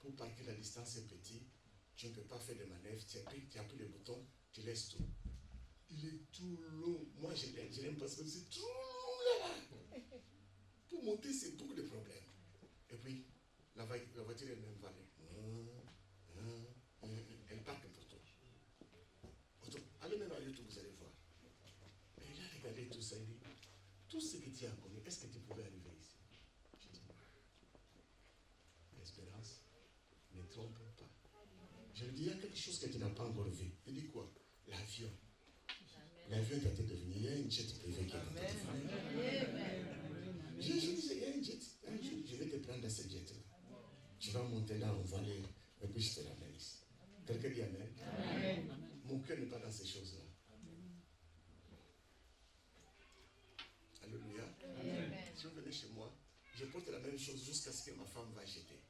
pour parquer la distance est petite, tu ne peux pas faire de manœuvre, tu appuies le bouton, tu laisses tout. Il est tout long. Moi, je l'aime parce que c'est tout long là. Pour monter, c'est beaucoup de problèmes. Et puis, la voiture elle-même va aller. Elle parque pour toi. Allez même à YouTube, vous allez voir. Et il a regardé tout ça, il dit, tout ce que tu as connu, est-ce que tu pouvais arriver ici? Je dis, l'espérance ne trompe pas. Je lui dis, il y a quelque chose que tu n'as pas encore vu. Il dit quoi? L'avion. L'avion est en train de venir. Il y a une jet privée qui est en train de venir. Je dis, il y a une jet. Je vais te prendre dans cette jet-là. Tu vas monter là, on va aller, et puis je te ramène ici. Quelqu'un dit Amen. Amen. Mon cœur n'est pas dans ces choses-là. Alléluia. Amen. Si vous venez chez moi, je porte la même chose jusqu'à ce que ma femme va jeter.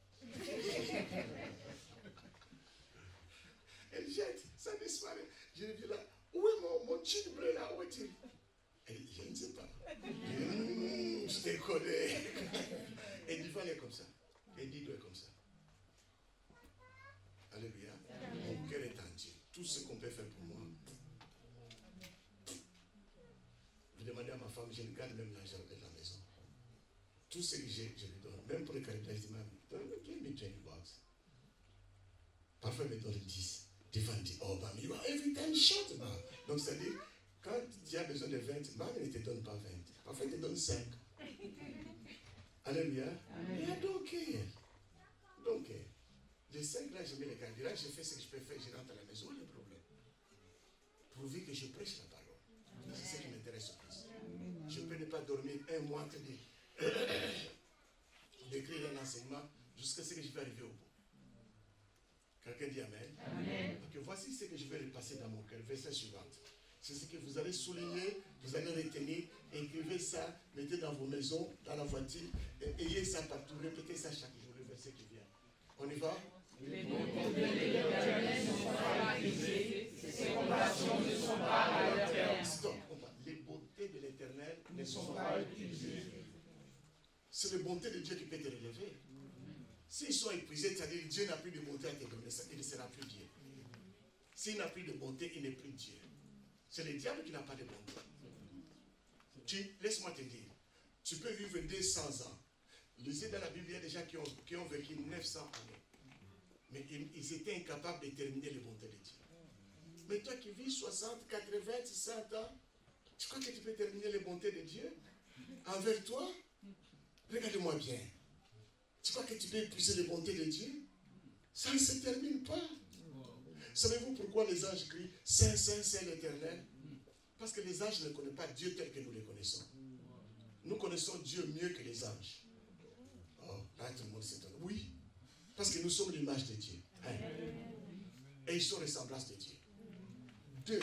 Elle jette, ça disparaît. Je lui dis là, où est mon jean bleu là? Où est-il? Elle dit, je ne sais pas. Je te connais. Elle dit, il faut aller comme ça. Elle dit, doit être comme ça. Alléluia. Mon cœur est entier. Tout ce qu'on peut faire pour moi. Je demandais à ma femme, je garde même l'argent de la maison. Tout ce que j'ai, je lui donne. Même pour les caractères, je dis, give me 20 bucks. Parfois, elle me donne 10. Devant dit, oh, Bam, you are every time short, Bam. Donc, c'est-à-dire, quand tu as besoin de 20, Bam, il ne te donne pas 20. Parfois, il te donne 5. Alléluia. Mais donc, les 5 là, je mets les candidats, je fais ce que je peux faire, je rentre à la maison, le problème. Pourvu que je prêche la parole. C'est ce qui m'intéresse le plus. Je peux ne pas dormir un mois, d'écrire un enseignement jusqu'à ce que je vais arriver au bout. Quelqu'un dit Amen. Amen. Donc, voici ce que je vais repasser dans mon cœur. Verset suivant. C'est ce que vous allez souligner, vous allez retenir, écrivez ça, mettez dans vos maisons, dans la voiture, et ayez ça partout, répétez ça chaque jour, le verset qui vient. On y va? Les bontés de l'Éternel ne sont pas épuisées, ses compassions ne sont pas à leur terme. Stop. Les bontés de l'Éternel ne sont pas épuisées. C'est les bontés de Dieu qui peut te relever. S'ils sont épuisés, c'est-à-dire que Dieu n'a plus de bonté à te donner, il ne sera plus Dieu. S'il n'a plus de bonté, il n'est plus Dieu. C'est le diable qui n'a pas de bonté. Laisse-moi te dire, tu peux vivre 200 ans. Lisez dans la Bible, il y a des gens qui ont vécu 900 années. Mais ils étaient incapables de terminer les bontés de Dieu. Mais toi qui vis 60, 80, 100 ans, tu crois que tu peux terminer les bontés de Dieu envers toi? Regarde-moi bien. Tu crois que tu peux épuiser les bontés de Dieu? Ça ne se termine pas. Savez-vous pourquoi les anges crient Saint, Saint, Saint l'Éternel? Parce que les anges ne connaissent pas Dieu tel que nous le connaissons. Nous connaissons Dieu mieux que les anges. Oh, là tout le monde s'étonne. Oui, parce que nous sommes l'image de Dieu. Hein? Et ils sont ressemblance de Dieu. 2.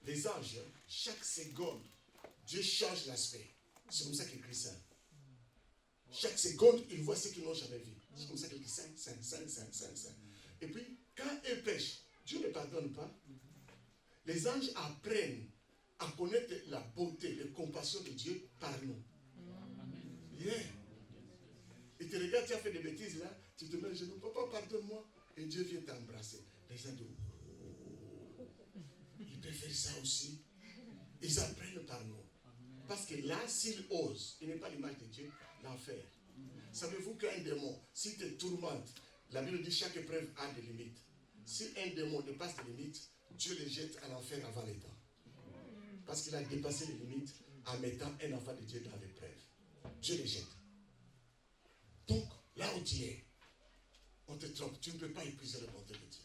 Les anges, chaque seconde, Dieu change l'aspect. C'est comme ça qu'il crie Saint. Chaque seconde, ils voient ce qu'ils n'ont jamais vu. C'est comme ça qu'il crie Saint, Saint, Saint, Saint, Saint, Saint. Et puis, quand ils pêchent, Dieu ne pardonne pas. Les anges apprennent à connaître la bonté, la compassion de Dieu par nous. Yeah. Et tu regardes, tu as fait des bêtises là, tu te mets à genoux, papa, pardonne-moi. Et Dieu vient t'embrasser. Les gens disent, oh, il peut faire ça aussi. Ils apprennent par nous. Parce que là, s'il ose, il n'est pas l'image de Dieu, l'enfer. Savez-vous qu'un démon, s'il te tourmente, la Bible dit chaque épreuve a des limites. Si un démon dépasse les limites, Dieu le jette à l'enfer avant les temps. Parce qu'il a dépassé les limites en mettant un enfant de Dieu dans l'épreuve. Dieu le jette. Donc, là où tu es, on te trompe. Tu ne peux pas épuiser la bonté de Dieu.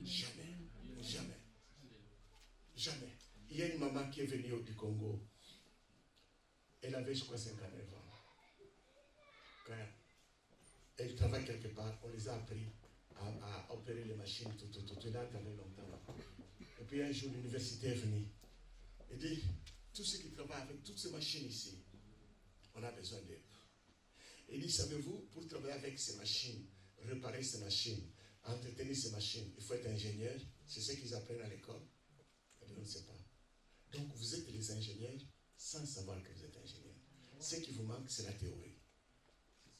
Jamais. Jamais. Jamais. Il y a une maman qui est venue du Congo. Elle avait, je crois, 59 ans. Quand elle travaille quelque part, on les a appris à opérer les machines, tout. Elle a attendu longtemps. Et puis un jour, l'université est venue. Elle dit, tous ceux qui travaillent avec toutes ces machines ici, on a besoin d'eux. Il dit, savez-vous, pour travailler avec ces machines, réparer ces machines, entretenir ces machines, il faut être ingénieur. C'est ce qu'ils apprennent à l'école. Elle on ne sait pas. Donc vous êtes les ingénieurs sans savoir que vous êtes ingénieur. Ce qui vous manque, c'est la théorie.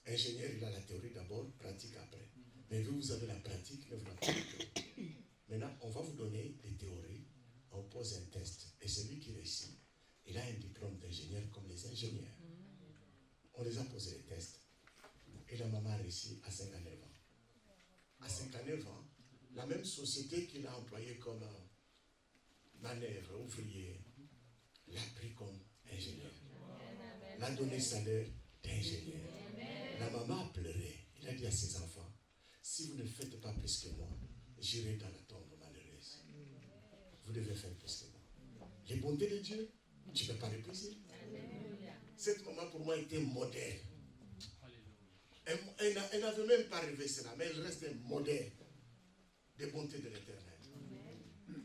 Ingénieur, il a la théorie d'abord, pratique après. Mais vous avez la pratique, mais vous n'avez pas la théorie. Maintenant, on va vous donner des théories, on pose un test. Et celui qui réussit, il a un diplôme d'ingénieur comme les ingénieurs. On les a posé les tests. Et la maman a réussi à 59 ans. À 59 ans, la même société qu'il a employée comme manœuvre, ouvrier, l'a pris comme ingénieur. L'a donné salaire d'ingénieur. La maman a pleuré. Il a dit à ses enfants, si vous ne faites pas plus que moi, j'irai dans la tombe malheureuse. Vous devez faire plus que moi. Les bontés de Dieu, tu ne peux pas l'épuiser. Cette maman pour moi était modèle. Elle n'avait même pas rêvé cela, mais elle reste un modèle des bontés de l'Éternel.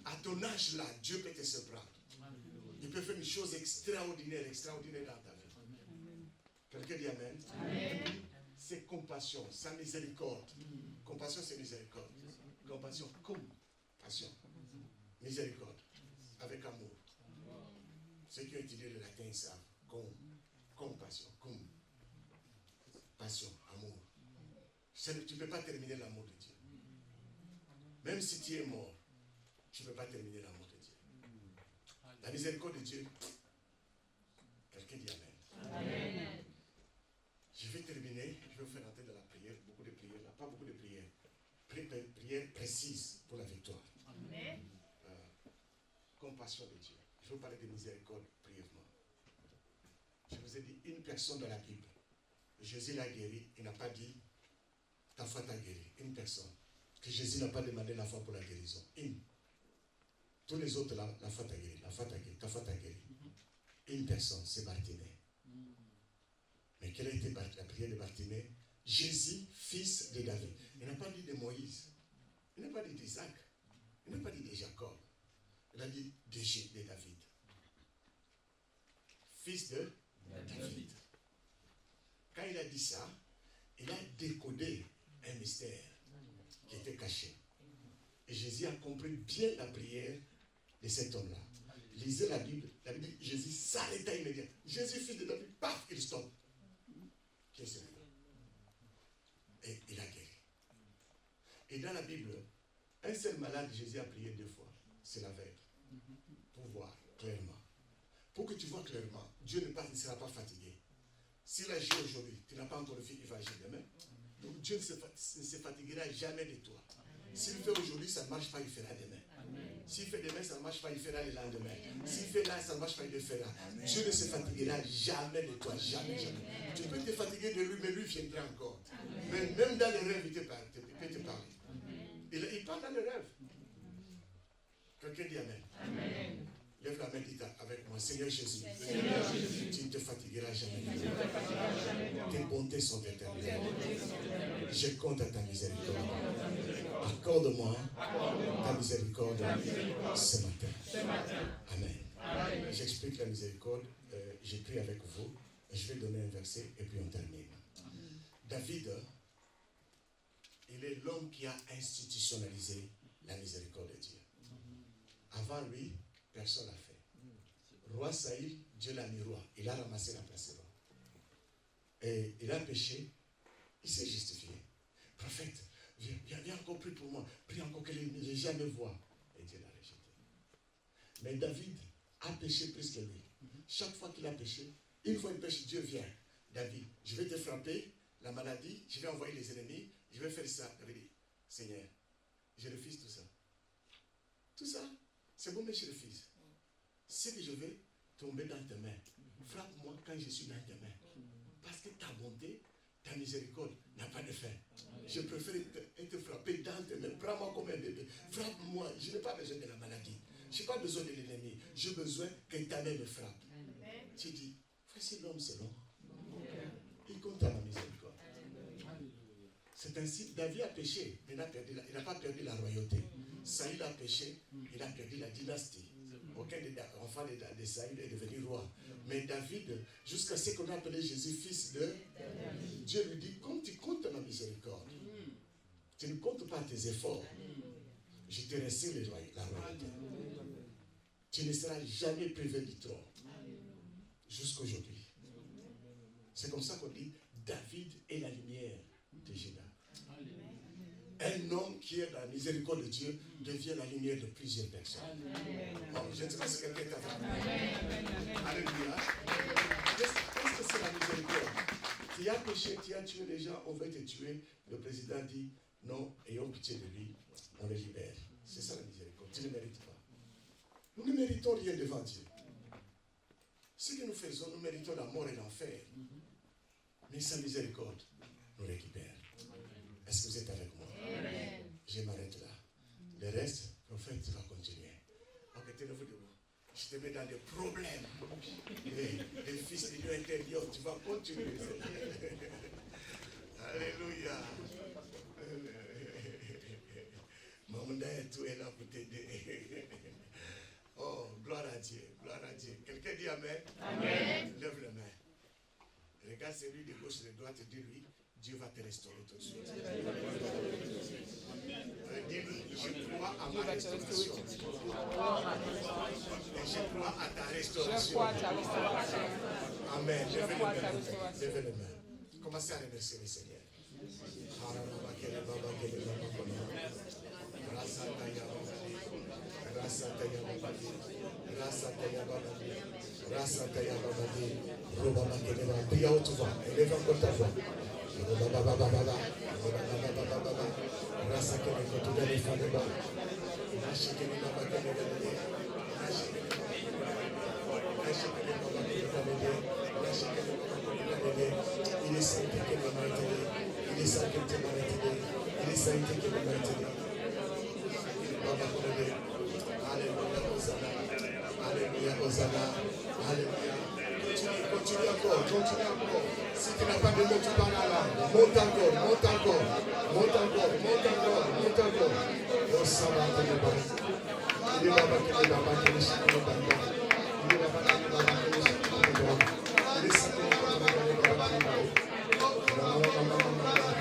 À ton âge là, Dieu peut te surprendre. Il peut faire une chose extraordinaire dans ta vie. Quelqu'un dit Amen. Amen. C'est compassion, sa miséricorde. Compassion, c'est miséricorde. Compassion, compassion. Miséricorde. Avec amour. Ceux qui ont étudié le latin savent. Compassion. Passion, amour. Tu ne peux pas terminer l'amour de Dieu. Même si tu es mort, tu ne peux pas terminer l'amour de Dieu. La miséricorde de Dieu. Quelqu'un dit Amen. Amen. Je vais terminer, je vais vous faire entrer dans la prière, beaucoup de prières, pas beaucoup de prières. Prières précises pour la victoire. Amen. Compassion de Dieu. Je vais vous parler de miséricorde brièvement. Je vous ai dit une personne dans la Bible. Jésus l'a guéri, il n'a pas dit ta foi t'a guéri. Une personne. Que Jésus n'a pas demandé la foi pour la guérison. Une. Tous les autres, la foi t'a guéri, la foi t'a guéri, ta foi t'a guéri. Une personne, c'est Bartimée. Mais quelle a été la prière de Bartimée? Jésus, fils de David. Il n'a pas dit de Moïse. Il n'a pas dit d'Isaac. Il n'a pas dit de Jacob. Il a dit de David. Fils de David. Quand il a dit ça, il a décodé un mystère qui était caché. Et Jésus a compris bien la prière de cet homme-là. Lisez la Bible dit, Jésus s'arrêta immédiatement. Jésus, fils de David, paf, il stoppe. Qui est celui-là? Et il a guéri. Et dans la Bible, un seul malade, Jésus a prié 2 fois. C'est l'aveugle. Pour voir clairement. Pour que tu vois clairement, Dieu ne sera pas fatigué. S'il agit aujourd'hui, tu n'as pas encore le fils, il va agir demain. Donc Dieu ne se fatiguera jamais de toi. S'il fait aujourd'hui, ça ne marche pas, il fera demain. S'il fait demain, ça ne marche pas, il fera le lendemain. S'il fait là, ça ne marche pas, il le fera. Dieu ne se fatiguera jamais de toi, jamais. Tu peux te fatiguer de lui, mais lui viendra encore. Mais même dans les rêves, il peut te parler. Il parle dans les rêves. Quelqu'un dit Amen. Amen. Lève la main, dis avec moi, Seigneur Jésus, tu ne te fatigueras jamais. Tes bontés sont éternelles. Je compte à ta miséricorde. Accorde-moi ta miséricorde ce matin. Amen. J'explique la miséricorde. J'ai pris avec vous. Je vais donner un verset et puis on termine. David, il est l'homme qui a institutionnalisé la miséricorde de Dieu. Avant lui, personne n'a fait. Roi Saïl, Dieu l'a mis roi. Il a ramassé la place de roi. Et il a péché. Il s'est justifié. Prophète, viens encore, prie pour moi. Prie encore que les gens me voient. Et Dieu l'a rejeté. Mais David a péché plus que lui. Chaque fois qu'il a péché, une fois il pêche, Dieu vient. David, je vais te frapper, la maladie, je vais envoyer les ennemis, je vais faire ça. David dit, Seigneur, je refuse tout ça. Tout ça, c'est bon, mais je refuse. C'est que je vais tomber dans tes mains. Frappe-moi quand je suis dans tes mains. Parce que ta bonté, ta miséricorde n'a pas de fin. Je préfère être frappé dans tes mains. Prends-moi comme un bébé. Frappe-moi. Je n'ai pas besoin de la maladie. Je n'ai pas besoin de l'ennemi. J'ai besoin que ta main me frappe. Tu dis, voici l'homme selon. Il compte à ma miséricorde. C'est ainsi, David a péché, mais il n'a pas perdu la royauté. Saïl a péché, il a perdu la dynastie. Aucun des enfants de Saïl est devenu roi. Mais David, jusqu'à ce qu'on a appelé Jésus fils de Dieu, lui dit, comme tu comptes ma miséricorde, tu ne comptes pas tes efforts, je te resserre la royauté. Tu ne seras jamais privé du trône. Jusqu'aujourd'hui. C'est comme ça qu'on dit David est la lumière de Juda. Un homme qui est dans la miséricorde de Dieu devient la lumière de plusieurs personnes. Oh, je ne sais pas si quelqu'un est avec moi. Alléluia. Qu'est-ce que c'est la miséricorde? Tu as péché, tu as tué les gens, on veut te tuer. Le président dit non, ayons pitié de lui, on le libère. C'est ça la miséricorde. Tu ne mérites pas. Nous ne méritons rien devant Dieu. Ce que nous faisons, nous méritons la mort et l'enfer. Mais sa miséricorde nous récupère. Est-ce que vous êtes avec moi? Amen. Je m'arrête là. Le reste, prophète, tu vas continuer. Ok, tenez-vous debout. Je te mets dans des problèmes. Les fils de Dieu intérieur, tu vas continuer. Alléluia. Maman, tout est là pour t'aider. Oh, gloire à Dieu, gloire à Dieu. Quelqu'un dit Amen? Amen. Lève les mains. Regarde celui de gauche et de droite et dis-lui, Dieu va te restaurer tout de suite. Dis-lui, je crois à ma restauration. Et je crois à ta restauration. Amen. Levez les mains. Commencez à remercier le Seigneur. Prie à haute voix, élève encore ta voix. Il est saint qui m'a maintenu. Il est saint qui m'a maintenu. Il est saint qui m'a maintenu. Alléluia, Hosanna. Alléluia, Hosanna. Alléluia. Continue encore, continue encore. Si tu n'as pas de mots, tu parles à l'âme. Monte encore, monte encore. Monte encore, monte encore, monte encore. Oh, ça va te débattre. Il est là-bas qui est là-bas qui est là-bas qui est là-bas. Il est là-bas qui est là-bas qui est là-bas. Il est saint qui est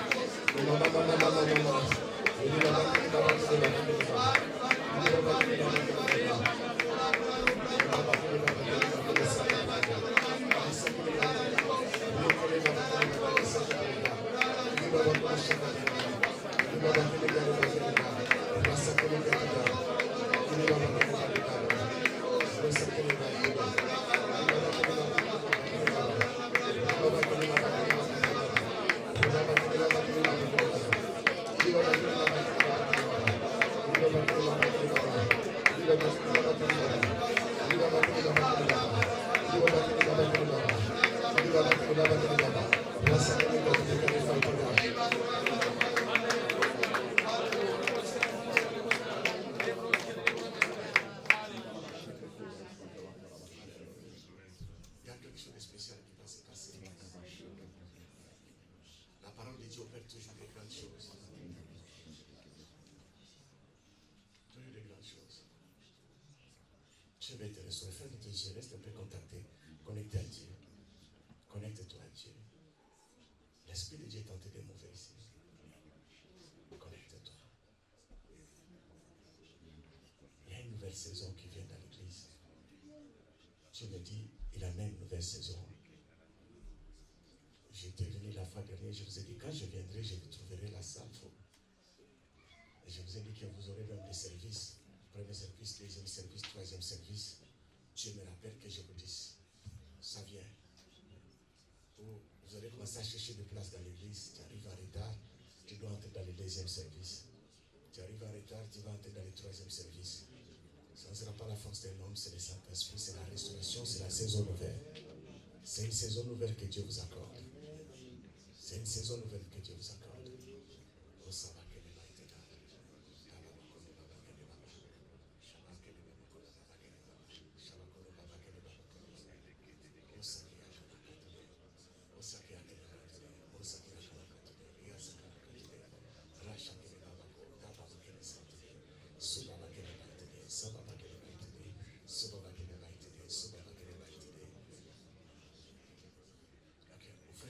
là-bas qui est là-bas. Je vais te restaurer. Fais de tes yeux, reste un peu contacté, connecté à Dieu. Connecte-toi à Dieu. L'Esprit de Dieu est en train de mouver ici. Connecte-toi. Il y a une nouvelle saison qui vient dans l'église. Dieu me dit, il amène une nouvelle saison. J'étais venu la fois dernière, je vous ai dit, quand je viendrai, je vous trouverai la salle. Et je vous ai dit que vous aurez même des services. Premier service, deuxième service, troisième service. Dieu me rappelle que je vous dis, ça vient. Vous allez commencer à chercher des places dans l'église. Tu arrives en retard, tu dois entrer dans le deuxième service. Tu arrives en retard, tu vas entrer dans le troisième service. Ça ne sera pas la force d'un homme, c'est le Saint-Esprit, c'est la restauration, c'est la saison nouvelle. C'est une saison nouvelle que Dieu vous accorde. C'est une saison nouvelle que Dieu vous accorde. Oh, ça va.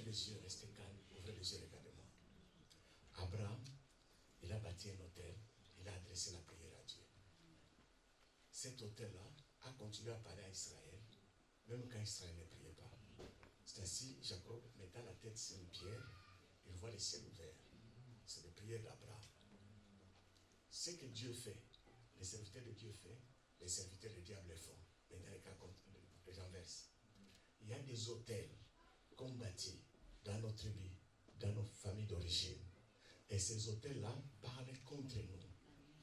Les yeux, restez calme, ouvrez les yeux, regardez-moi. Abraham, il a bâti un hôtel, il a adressé la prière à Dieu. Cet hôtel-là, a continué à parler à Israël, même quand Israël ne priait pas. C'est ainsi, Jacob, mettant la tête sur une pierre, il voit les ciels ouverts. C'est la prière d'Abraham. Ce que Dieu fait, les serviteurs de Dieu font, les serviteurs du diable font. Mais dans les cas renverse. Il y a des hôtels qu'on bâtit dans nos tribus, dans nos familles d'origine. Et ces hôtels-là parlent contre nous,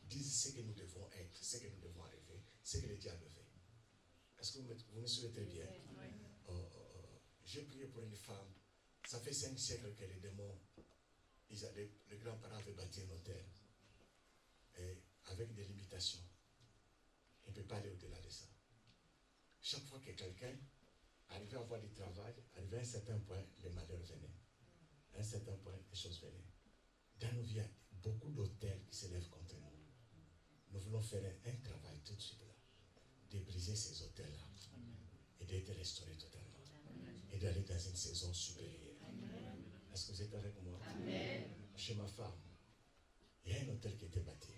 disent ce que nous devons être, ce que nous devons arriver, ce que le diable fait. Est-ce que vous me suivez très bien? J'ai prié pour une femme. Ça fait 5 siècles que les démons, les grands-parents avaient bâti un hôtel. Et avec des limitations. Il ne peut pas aller au-delà de ça. Chaque fois que quelqu'un arrivait à avoir du travail, arrivait à un certain point, les malheurs venaient. À un certain point, les choses venaient. Dans nos vies, il y a beaucoup d'hôtels qui s'élèvent contre nous. Nous voulons faire un travail tout de suite là, de briser ces hôtels-là et d'être restaurés totalement. Et d'aller dans une saison supérieure. Est-ce que vous êtes avec moi? Amen. Chez ma femme, il y a un hôtel qui était bâti.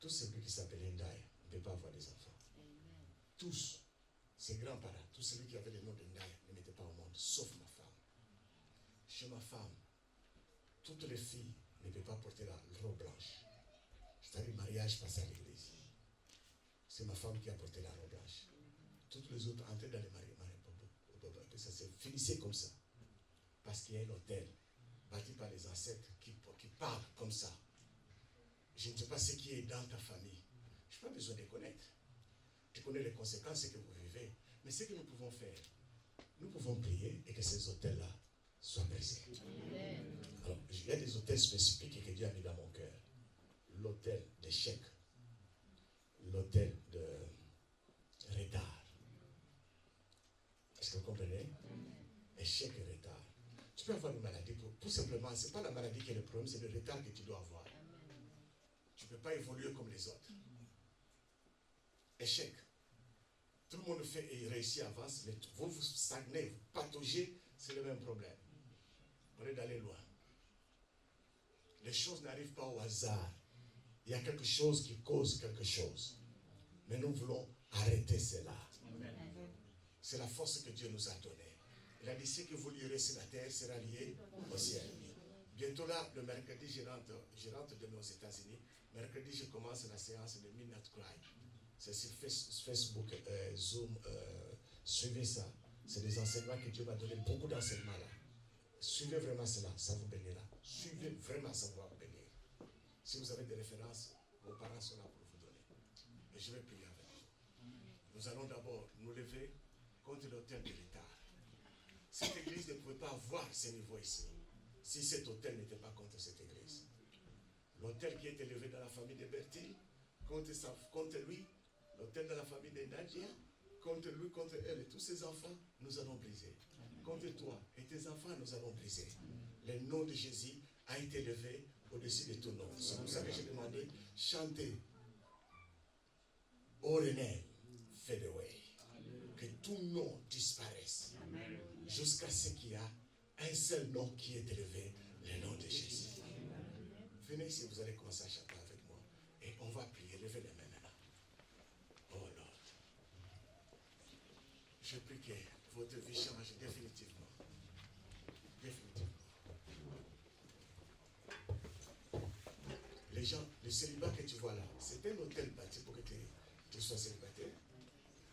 Tous celui qui s'appelait Ndaï ne peut pas avoir des enfants. Amen. Tous, ses grands-parents, tous celui qui avait le nom de Ndaï ne mettaient pas au monde, sauf ma femme. Chez ma femme, toutes les filles ne peuvent pas porter la robe blanche. C'est-à-dire le mariage passé à l'église. C'est ma femme qui a porté la robe blanche. Toutes les autres entraient dans les mariages. Ça s'est finissait comme ça. Parce qu'il y a un hôtel bâti par les ancêtres qui parle comme ça. Je ne sais pas ce qui est dans ta famille. Je n'ai pas besoin de connaître. Tu connais les conséquences que vous vivez. Mais ce que nous pouvons faire, nous pouvons prier et que ces hôtels-là soient brisés. Alors, il y a des hôtels spécifiques que Dieu a mis dans mon cœur. L'hôtel d'échec. L'hôtel de retard. Est-ce que vous comprenez? Échec et retard. Tu peux avoir une maladie, tout simplement, ce n'est pas la maladie qui est le problème, c'est le retard que tu dois avoir. Tu ne peux pas évoluer comme les autres. Échec. Tout le monde fait et réussit, avance, mais vous stagnez, vous pataugez, c'est le même problème. Vous allez d'aller loin. Les choses n'arrivent pas au hasard. Il y a quelque chose qui cause quelque chose. Mais nous voulons arrêter cela. C'est la force que Dieu nous a donnée. Il a dit, ce que vous lirez sur la terre sera lié au ciel. Bientôt là, le mercredi, je rentre demain aux États-Unis. Mercredi, je commence la séance de Midnight Cry. C'est sur Facebook, Zoom. Suivez ça. C'est des enseignements que Dieu m'a donné, beaucoup d'enseignements là. Suivez vraiment cela, ça vous bénira. Suivez vraiment, ça va vous bénir. Si vous avez des références, vos parents sont là pour vous donner. Et je vais prier avec vous. Nous allons d'abord nous lever contre l'hôtel de retard. Cette église ne pouvait pas avoir ce niveau ici si cet hôtel n'était pas contre cette église. L'hôtel qui est élevé dans la famille de Bertie, contre lui, l'hôtel de la famille de Nadia, contre lui, contre elle et tous ses enfants, nous allons briser. Contre toi et tes enfants, nous allons briser. Le nom de Jésus a été élevé au-dessus de tout nom. C'est pour ça que j'ai demandé, chantez. Orenel, fade away. Que tout nom disparaisse. Jusqu'à ce qu'il y a un seul nom qui est élevé, le nom de Jésus. Venez ici, vous allez commencer à chanter avec moi. Et on va prier. Levez les mains maintenant. Oh Lord. Je prie que votre vie change définitivement. Définitivement. Les gens, le célibat que tu vois là, c'est un hôtel bâti pour que tu sois célibataire.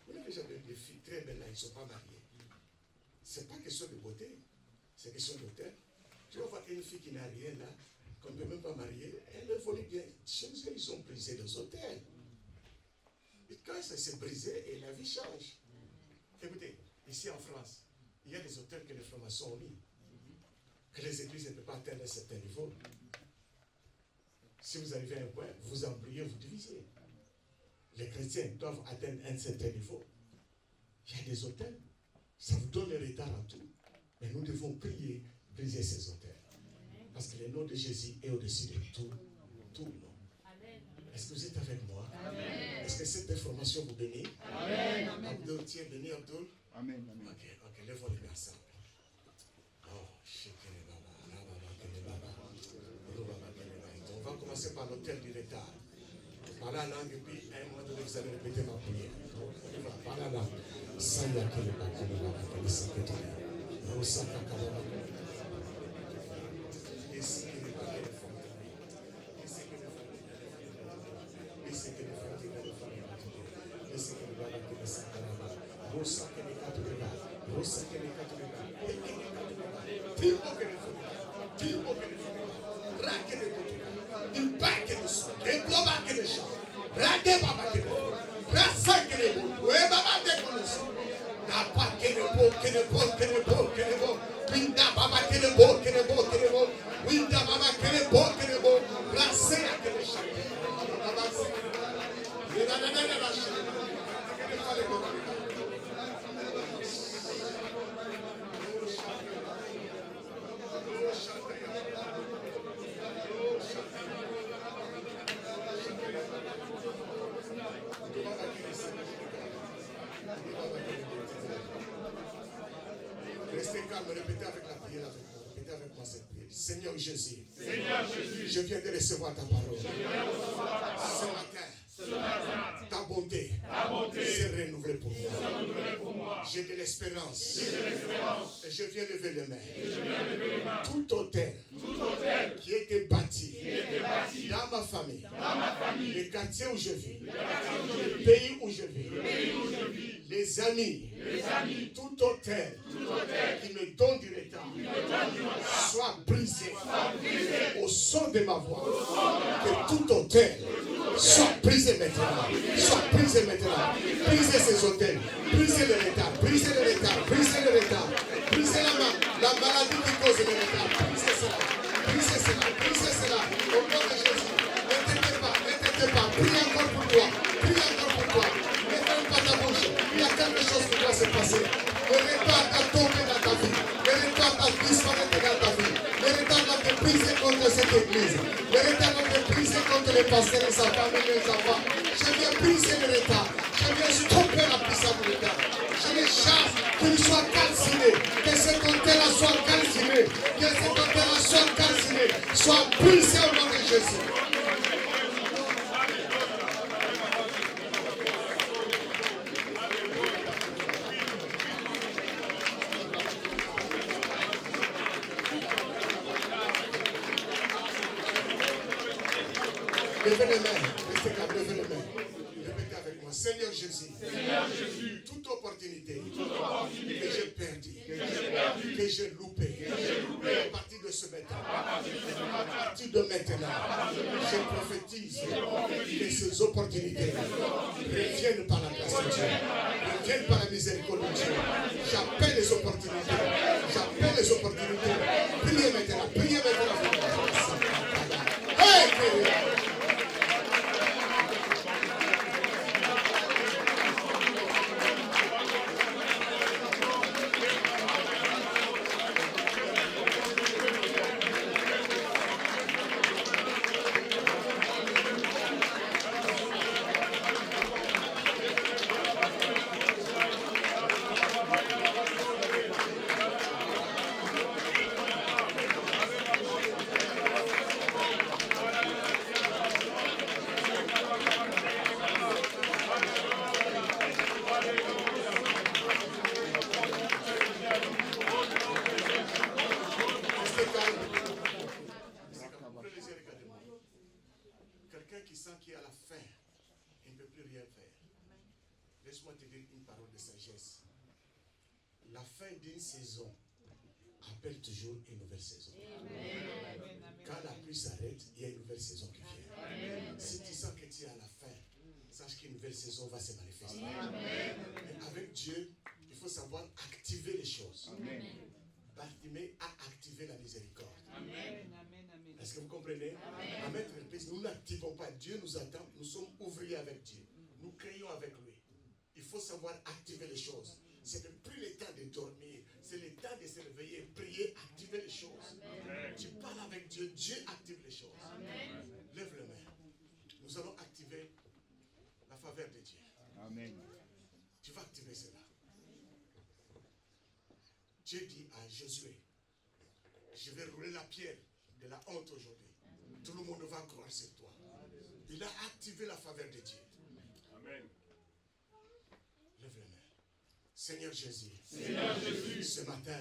Vous avez déjà des filles très belles là, ils ne sont pas mariées. Ce n'est pas question de beauté, c'est question d'hôtel. Tu vas voir une fille qui n'a rien là, qu'on ne peut même pas marier, elle évolue bien. Chez eux, ils ont brisé des hôtels. Et quand ça s'est brisé, et la vie change. Écoutez, ici en France, il y a des hôtels que les francs-maçons ont mis, que les églises ne peuvent pas atteindre un certain niveau. Si vous arrivez à un point, vous embrouillez, vous divisez. Les chrétiens doivent atteindre un certain niveau. Il y a des hôtels, ça vous donne le retard en tout. Mais nous devons prier, briser ces hôtels. Parce que le nom de Jésus est au-dessus de tout nom. Est-ce que vous êtes avec moi? Amen. Est-ce que cette information vous bénit? Amen. Abdul, tu es béni, Abdul? Amen. Ok, lèvons les mains ensemble. Oh, on va commencer par l'hôtel du retard. Parlez en langue et puis à un moment donné, vous allez répéter ma prière. Parlez en langue. Sanya Keleba Keleba Kelesa Ketele. Rosaka Kalaba. Ici Keleba Keleba. Ici Keleba Keleba. Ici Keleba Keleba. Ici Keleba Kelesa Kalaba. Rosa Keleba Keleba. Rosa Keleba Keleba. Tipo Keleba. Tipo Keleba. Raque de Keleba. Il baque de ça. Il bloba que de ça. Raque Baba Keleba. Rasa Keleba. Ouais Baba Keleba. Napa Kelebo, Kelebo, Kelebo, Kelebo. Winda Baba Kelebo, Kelebo, Kelebo. Winda Baba Kelebo, Kelebo. Rasa Keleba. Baba Restez calme, répétez avec la prière avec moi. Répétez avec moi cette prière. Seigneur Jésus, je viens de recevoir ta parole. Ce matin, ta bonté s'est renouvelée pour moi. J'ai de l'espérance. Et je viens lever les mains. Tout hôtel qui était bâti dans ma famille, le quartier où je vis, le pays où je vis, les amis, tout hôtel qui me donne du retard, soit brisé au son de ma voix. Que tout hôtel soit brisé maintenant. Soit brisé maintenant. Brisez ces hôtels. Brisez le retard. Brisez le retard. Brisez le retard. Brisez la maladie qui cause le retard. Brisez cela. Brisez cela. Brisez cela. Au nom de Jésus. Ne t'inquiète pas. Ne t'inquiète pas. Prie encore pour toi. Prie encore pour toi. Ne ferme pas ta bouche. Il y a quelque chose qui doit se passer. Le retard a tombé dans ta vie. Le retard a disparu dans ta vie. Le retard a été brisé contre cette église. Le retard a été brisé contre les pasteurs et sa famille et les enfants. Je viens briser le retard. Je viens stopper la puissance du retard. Je les chasse qu'il soit calciné. Que cet hôtel-là soit calciné. Que cet hôtel-là soit calciné. Soit brisé au nom de Jésus. Levez les mains. Restez calme, levez les mains. Répétez avec moi. Seigneur Jésus. Toute opportunité que j'ai perdue, que j'ai loupée, à partir de ce matin, à partir de maintenant, je prophétise que ces opportunités reviennent par la grâce de Dieu, reviennent par la miséricorde de Dieu. J'appelle les opportunités. J'appelle les opportunités. Priez maintenant. Priez maintenant. Hey, quelqu'un qui sent qu'à la fin, il ne peut plus rien faire. Laisse-moi te dire une parole de sagesse. La fin d'une saison appelle toujours une nouvelle saison. Quand la pluie s'arrête, il y a une nouvelle saison qui vient. Si tu sens que tu es à la fin, sache qu'une nouvelle saison va se manifester. Mais avec Dieu, il faut savoir activer les choses. Bartimée a activé la miséricorde. Est-ce que vous comprenez? À mettre une piste, nous n'activons pas. Dieu nous attend. Nous sommes ouvriers avec Dieu. Nous créons avec lui. Il faut savoir activer les choses. Ce n'est plus le temps de dormir. C'est le temps de se réveiller, prier, activer les choses. Tu parles avec Dieu. Dieu active les choses. Lève les mains. Nous allons activer la faveur de Dieu. Amen. Tu vas activer cela. Dieu dit à Josué, je vais rouler la pierre de la honte aujourd'hui. Tout le monde va croire sur toi. Il a activé la faveur de Dieu. Amen. Lève les mains. Seigneur Jésus, ce matin,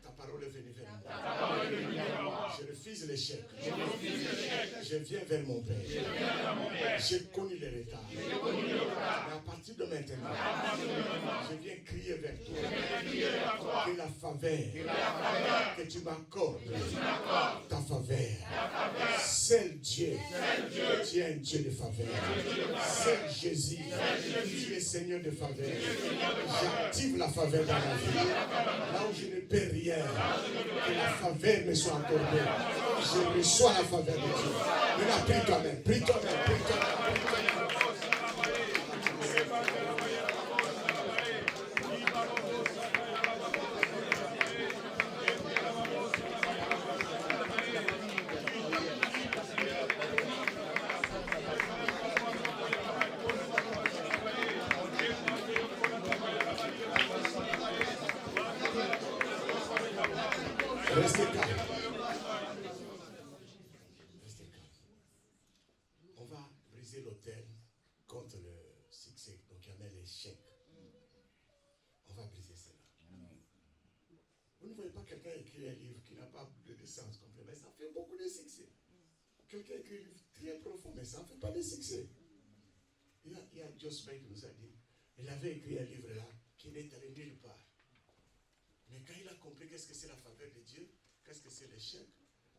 ta parole est venue vers moi. Je refuse l'échec. Je viens vers mon Père. J'ai connu les retards. Mais à partir de maintenant, je viens crier vers toi. Que la faveur que tu m'accordes, ta faveur, seul Dieu, tu es un Dieu de faveur. Seul Jésus, tu es Seigneur de faveur. J'active la faveur dans ma vie. Là où je ne peux rien, que la faveur me soit accordée. Je reçois la faveur de Dieu. Maintenant, prie toi-même, prie toi-même, prie toi-même, prie toi-même. Restez calme. Restez calme. On va briser l'autel contre le succès, donc il y en a l'échec. On va briser cela. Vous ne voyez pas quelqu'un écrire un livre qui n'a pas de sens complet, mais ça fait beaucoup de succès. Quelqu'un écrit un livre très profond, mais ça ne fait pas de succès. Il y a Joss May qui nous a dit, il avait écrit un livre là qui n'est allé nulle part. Mais quand il a compris qu'est-ce que c'est la faveur de Dieu, qu'est-ce que c'est l'échec,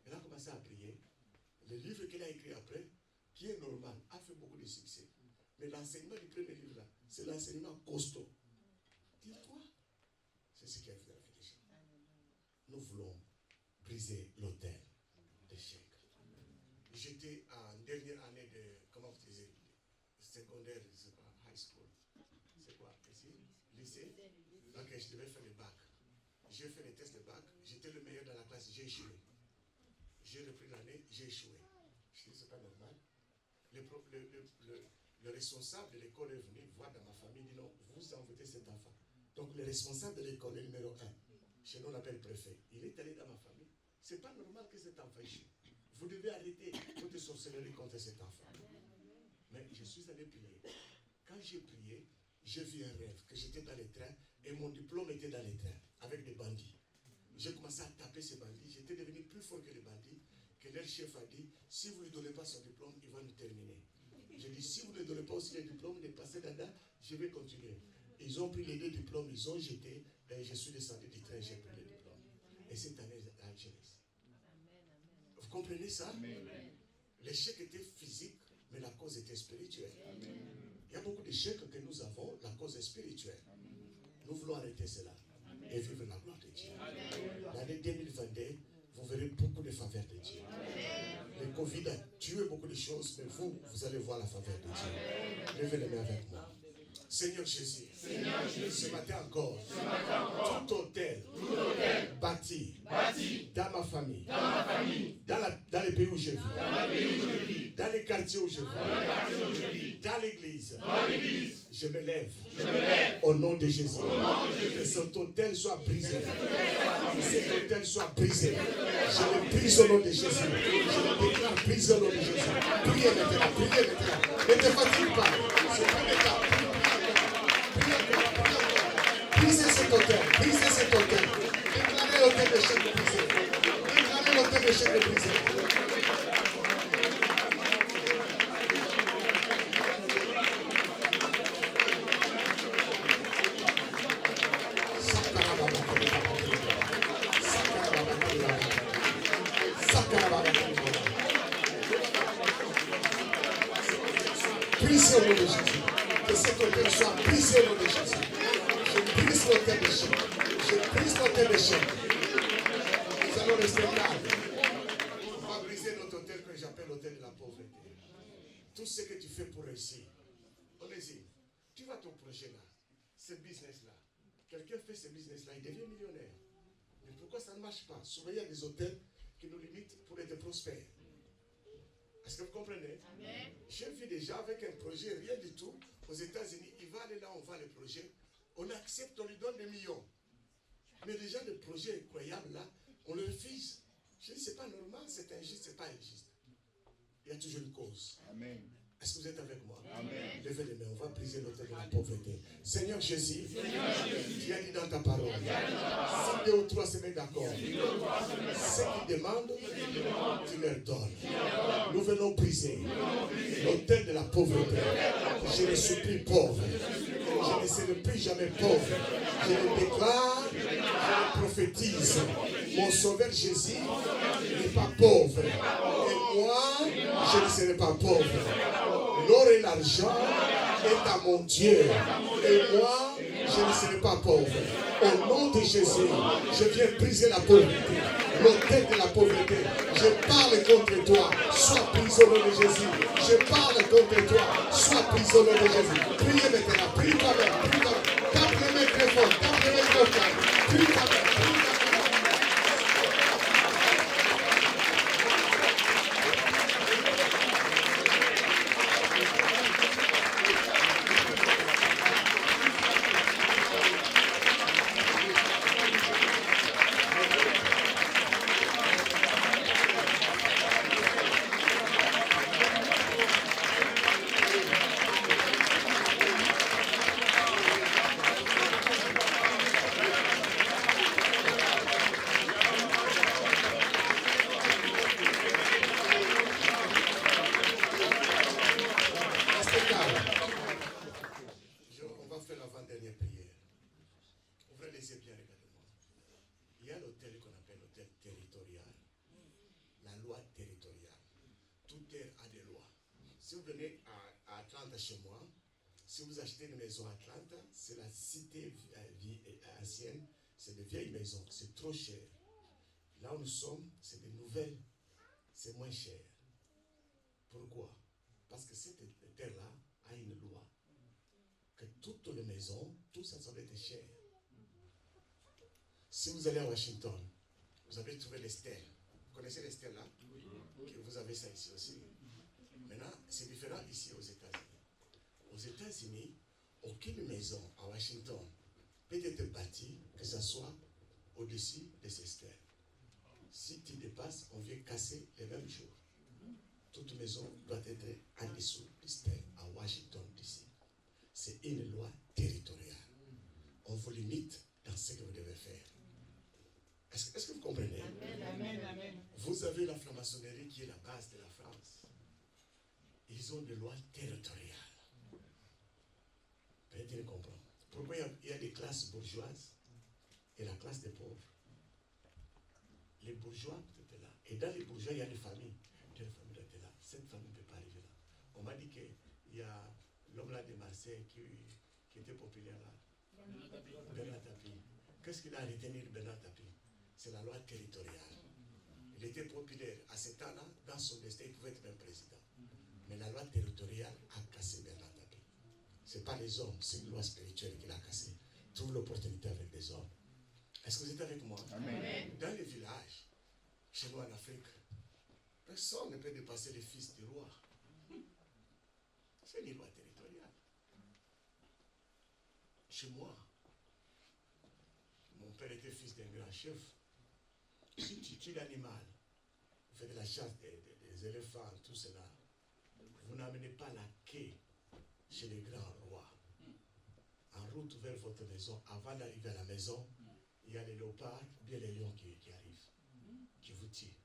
il a commencé à prier. Le livre qu'il a écrit après, qui est normal, a fait beaucoup de succès. Mais l'enseignement du premier livre là, c'est l'enseignement costaud. Dis-toi, c'est ce qui a fait la vie d'échec. Nous voulons briser l'autel d'échec. J'étais en dernière année de, comment vous disiez, secondaire, c'est quoi, high school. C'est quoi, ici? Lycée? Ok, je devais faire le bac. J'ai fait les tests de bac, j'étais le meilleur dans la classe, j'ai échoué. J'ai repris l'année, j'ai échoué. Je dis, c'est pas normal. Le responsable de l'école est venu voir dans ma famille, dit non, vous envoyez cet enfant. Donc le responsable de l'école, le numéro 1, chez nous on l'appelle préfet, il est allé dans ma famille. C'est pas normal que cet enfant échoue. Vous devez arrêter toute sorcellerie contre cet enfant. Mais je suis allé prier. Quand j'ai prié, j'ai vu un rêve, que j'étais dans les trains et mon diplôme était dans les trains avec des bandits. J'ai commencé à taper ces bandits. J'étais devenu plus fort que les bandits, que leur chef a dit, si vous ne lui donnez pas son diplôme, il va nous terminer. J'ai dit, si vous ne donnez pas aussi le diplôme, de passer là-dedans, je vais continuer. Ils ont pris les 2 diplômes, ils ont jeté, et je suis descendu du train, j'ai pris le diplôme. Et cette année, à Genèse. Vous comprenez ça? L'échec était physique, mais la cause était spirituelle. Il y a beaucoup d'échecs que nous avons, la cause est spirituelle. Nous voulons arrêter cela et vivre la gloire de Dieu. L'année 2022, vous verrez beaucoup de faveurs de Dieu. Le Covid a tué beaucoup de choses, mais vous allez voir la faveur de Dieu. Levez les mains avec moi. Seigneur Jésus, ce matin encore, tout hôtel bâti dans ma famille, dans les pays où je vis, dans les quartiers où je vis, dans l'église, je me lève au nom de Jésus. Que cet hôtel soit brisé. Que cet hôtel soit brisé. Je le brise au nom de Jésus. Je le déclare brisé au nom de Jésus. Priez maintenant, priez maintenant. Ne te fatigue pas. C'est pas le cas. Brisez cet hôtel, brisez cet hôtel. Déclarez l'hôtel de chèque brisé. Déclarez l'hôtel de chèque brisé. Brisez au nom de Jésus. Que cet hôtel soit brisé au nom de Jésus. Je brise l'hôtel de chèque. Je brise l'hôtel de chèque. Nous allons rester calmes. On va briser notre hôtel que j'appelle l'hôtel de la pauvreté. Tout ce que tu fais pour réussir. Onésime, tu vois ton projet là, ce business là. Quelqu'un fait ce business là, il devient millionnaire. Mais pourquoi ça ne marche pas? Souvent il y a des hôtels qui nous limitent pour être prospères. Est-ce que vous comprenez? Amen. J'ai vu déjà avec un projet, rien du tout, aux États-Unis, il va aller là, on voit le projet, on accepte, on lui donne des millions. Mais déjà, le projet incroyable là, on le refuse. Je dis, c'est pas normal, c'est injuste, c'est pas injuste. toujours une cause. Amen. Est-ce que vous êtes avec moi? Amen. Levez les mains, on va briser l'autel de la pauvreté. Seigneur Jésus, tu as dit dans ta parole, si 2 ou 3 se mettent d'accord, ce qu'ils demandent, tu leur donnes. Nous venons briser l'autel de la pauvreté. Je ne suis plus pauvre. Je ne serai plus jamais pauvre. Je le déclare, je le prophétise. Mon sauveur Jésus n'est pas pauvre. Et moi, je ne serai pas pauvre. L'or et l'argent est à mon Dieu. Et moi, je ne serai pas pauvre. Au nom de Jésus, je viens briser la pauvreté, l'autel de la pauvreté. Je parle contre toi, sois prisonnier de Jésus. Je parle contre toi, sois prisonnier de Jésus. Priez maintenant, prie toi-même, prie toi-même. Tape les mains très fort, tape les mains très fort. Prie toi-même, prie toi-même. On va faire l'avant-dernière prière. Ouvrez les yeux bien, regardez-moi. Il y a l'hôtel qu'on appelle l'hôtel territorial. La loi territoriale. Toute terre a des lois. Si vous venez à Atlanta chez moi, si vous achetez une maison à Atlanta, c'est la cité ancienne, c'est de vieilles maisons, c'est trop cher. Là où nous sommes, c'est des nouvelles, c'est moins cher. Pourquoi? Parce que cette terre-là a une loi. Que toutes les maisons, tout ça, ça va être cher. Si vous allez à Washington, vous avez trouvé les stèles. Vous connaissez les stèles là? Oui. Vous avez ça ici aussi. Maintenant, c'est différent ici aux États-Unis. Aux États-Unis, aucune maison à Washington peut être bâtie que ce soit au-dessus de ces stèles. Si tu dépasses, on vient casser les mêmes jours. Toute maison doit être en dessous des stèles à Washington DC. C'est une loi territoriale. On vous limite dans ce que vous devez faire. Est-ce que vous comprenez? Amen, amen. Vous avez la franc-maçonnerie qui est la base de la France. Ils ont des lois territoriales. Peut-être qu'ils comprennent. Pourquoi il y a des classes bourgeoises et la classe des pauvres? Les bourgeois étaient là. Et dans les bourgeois, il y a des familles. Il y a des familles qui étaient là. Cette famille ne peut pas arriver là. On m'a dit qu'il y a l'homme là de Marseille qui était populaire là. Bernard Tapie. Qu'est-ce qu'il a retenu de Bernard Tapie? C'est la loi territoriale. Il était populaire à ce temps-là, dans son destin, il pouvait être même président. Mais la loi territoriale a cassé Bernard Tapie. Ce n'est pas les hommes, c'est une loi spirituelle qui l'a cassé. Trouve l'opportunité avec les hommes. Est-ce que vous êtes avec moi? Amen. Dans les villages, chez nous en Afrique, personne ne peut dépasser les fils du roi. C'est une loi territoriale. Chez moi, mon père était fils d'un grand chef. Si tu tues l'animal, vous faites de la chasse des éléphants, tout cela, vous n'amenez pas la quai chez les grands rois. En route vers votre maison, avant d'arriver à la maison, il y a les léopards, bien les lions qui arrivent, qui vous tuent.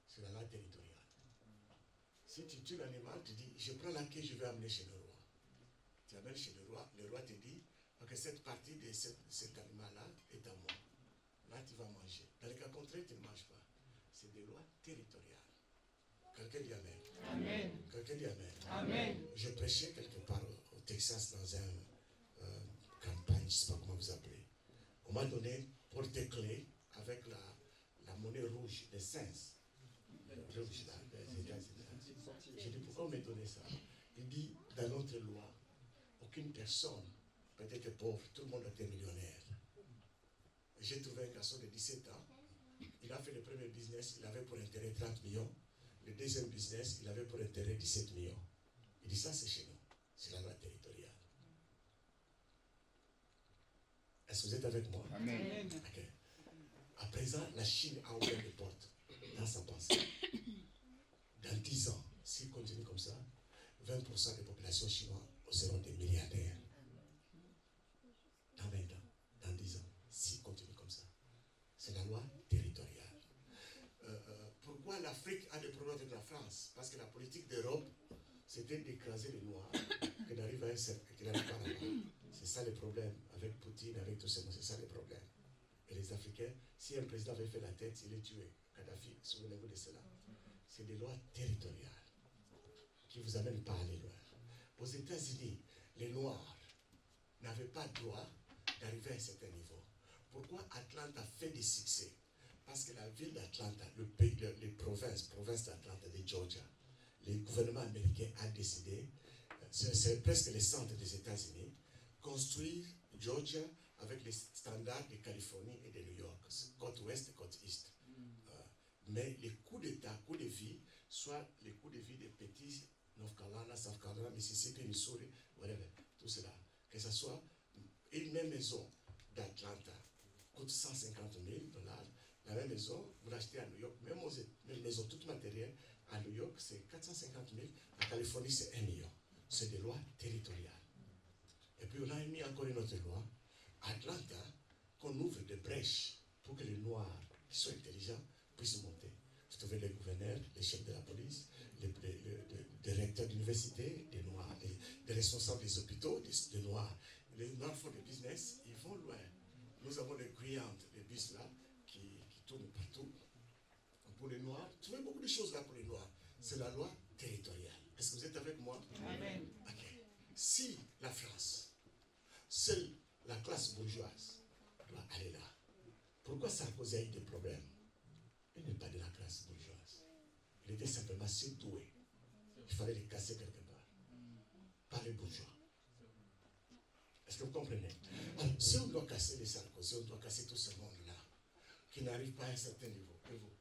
C'est la loi territoriale. Si tu tues l'animal, tu dis, je prends la quai, je vais amener chez le roi. Tu amènes chez le roi te dit, que cette partie de cet animal-là est à moi. Là, tu vas manger. Dans le cas contraire, tu ne manges pas. C'est des lois territoriales. Quelqu'un dit Amen. Amen. Quelqu'un dit Amen. Amen. Je prêchais quelque part au Texas dans une campagne, je ne sais pas comment vous appelez. On m'a donné porte-clés avec la monnaie rouge, les cens. Rouge là, les États-Unis. J'ai dit, pourquoi on m'a donné ça? Il dit, dans notre loi, aucune personne peut être pauvre, tout le monde est millionnaire. J'ai trouvé un garçon de 17 ans, il a fait le premier business, il avait pour intérêt 30 millions. Le deuxième business, il avait pour intérêt 17 millions. Il dit, ça c'est chez nous, c'est la loi territoriale. Est-ce que vous êtes avec moi? Amen. Okay. À présent, la Chine a ouvert les portes dans sa pensée. Dans 10 ans, 20% des populations chinoises seront des milliardaires. Dans 20 ans, dans 10 ans, s'ils continuent comme ça. C'est la loi territoriale. Pourquoi l'Afrique a des problèmes avec la France? Parce que la politique d'Europe, c'était d'écraser les Noirs, qu'ils n'arrivent pas là-bas. C'est ça le problème avec Poutine, avec tout ça, c'est ça le problème. Et les Africains, si un président avait fait la tête, il est tué. Kadhafi, souvenez-vous de cela. C'est des lois territoriales qui ne vous amènent pas à aller loin. Aux États-Unis, les Noirs n'avaient pas le droit d'arriver à un certain niveau. Pourquoi Atlanta fait des succès? Parce que la ville d'Atlanta, les provinces d'Atlanta, de Georgia, le gouvernement américain a décidé, c'est presque le centre des États-Unis, construire Georgia avec les standards de Californie et de New York, côte ouest et côte est. Mais les coûts d'État, coûts de vie, soit les coûts de vie des petits North Carolina, South Carolina, Mississippi, Missouri, whatever, tout cela, que ce soit une même maison d'Atlanta coûte 150 000 $. La même maison, vous l'achetez à New York, même maison toute matérielle, à New York, c'est 450 000 $. En Californie, c'est 1 million. C'est des lois territoriales. Et puis, on a mis encore une autre loi. Atlanta, qu'on ouvre des brèches pour que les Noirs qui sont intelligents puissent monter. Vous trouvez les gouverneurs, les chefs de la police, les directeurs d'université, des Noirs, les responsables des hôpitaux, des Noirs. Les Noirs font des business, ils vont loin. Nous avons les Greyhound, les bus là, qui tournent partout. Pour les Noirs, vous trouvez beaucoup de choses là pour les Noirs. C'est la loi territoriale. Est-ce que vous êtes avec moi? Amen. Ok. Si la France, seule la classe bourgeoise doit aller là, pourquoi Sarkozy a eu des problèmes? Il n'est pas de la classe bourgeoise. Il était simplement surdoué. Il fallait les casser quelque part. Par les bourgeois. Est-ce que vous comprenez? Alors, si on doit casser les Sarkozy, on doit casser tout ce monde-là, qui n'arrive pas à un certain niveau. Et vous?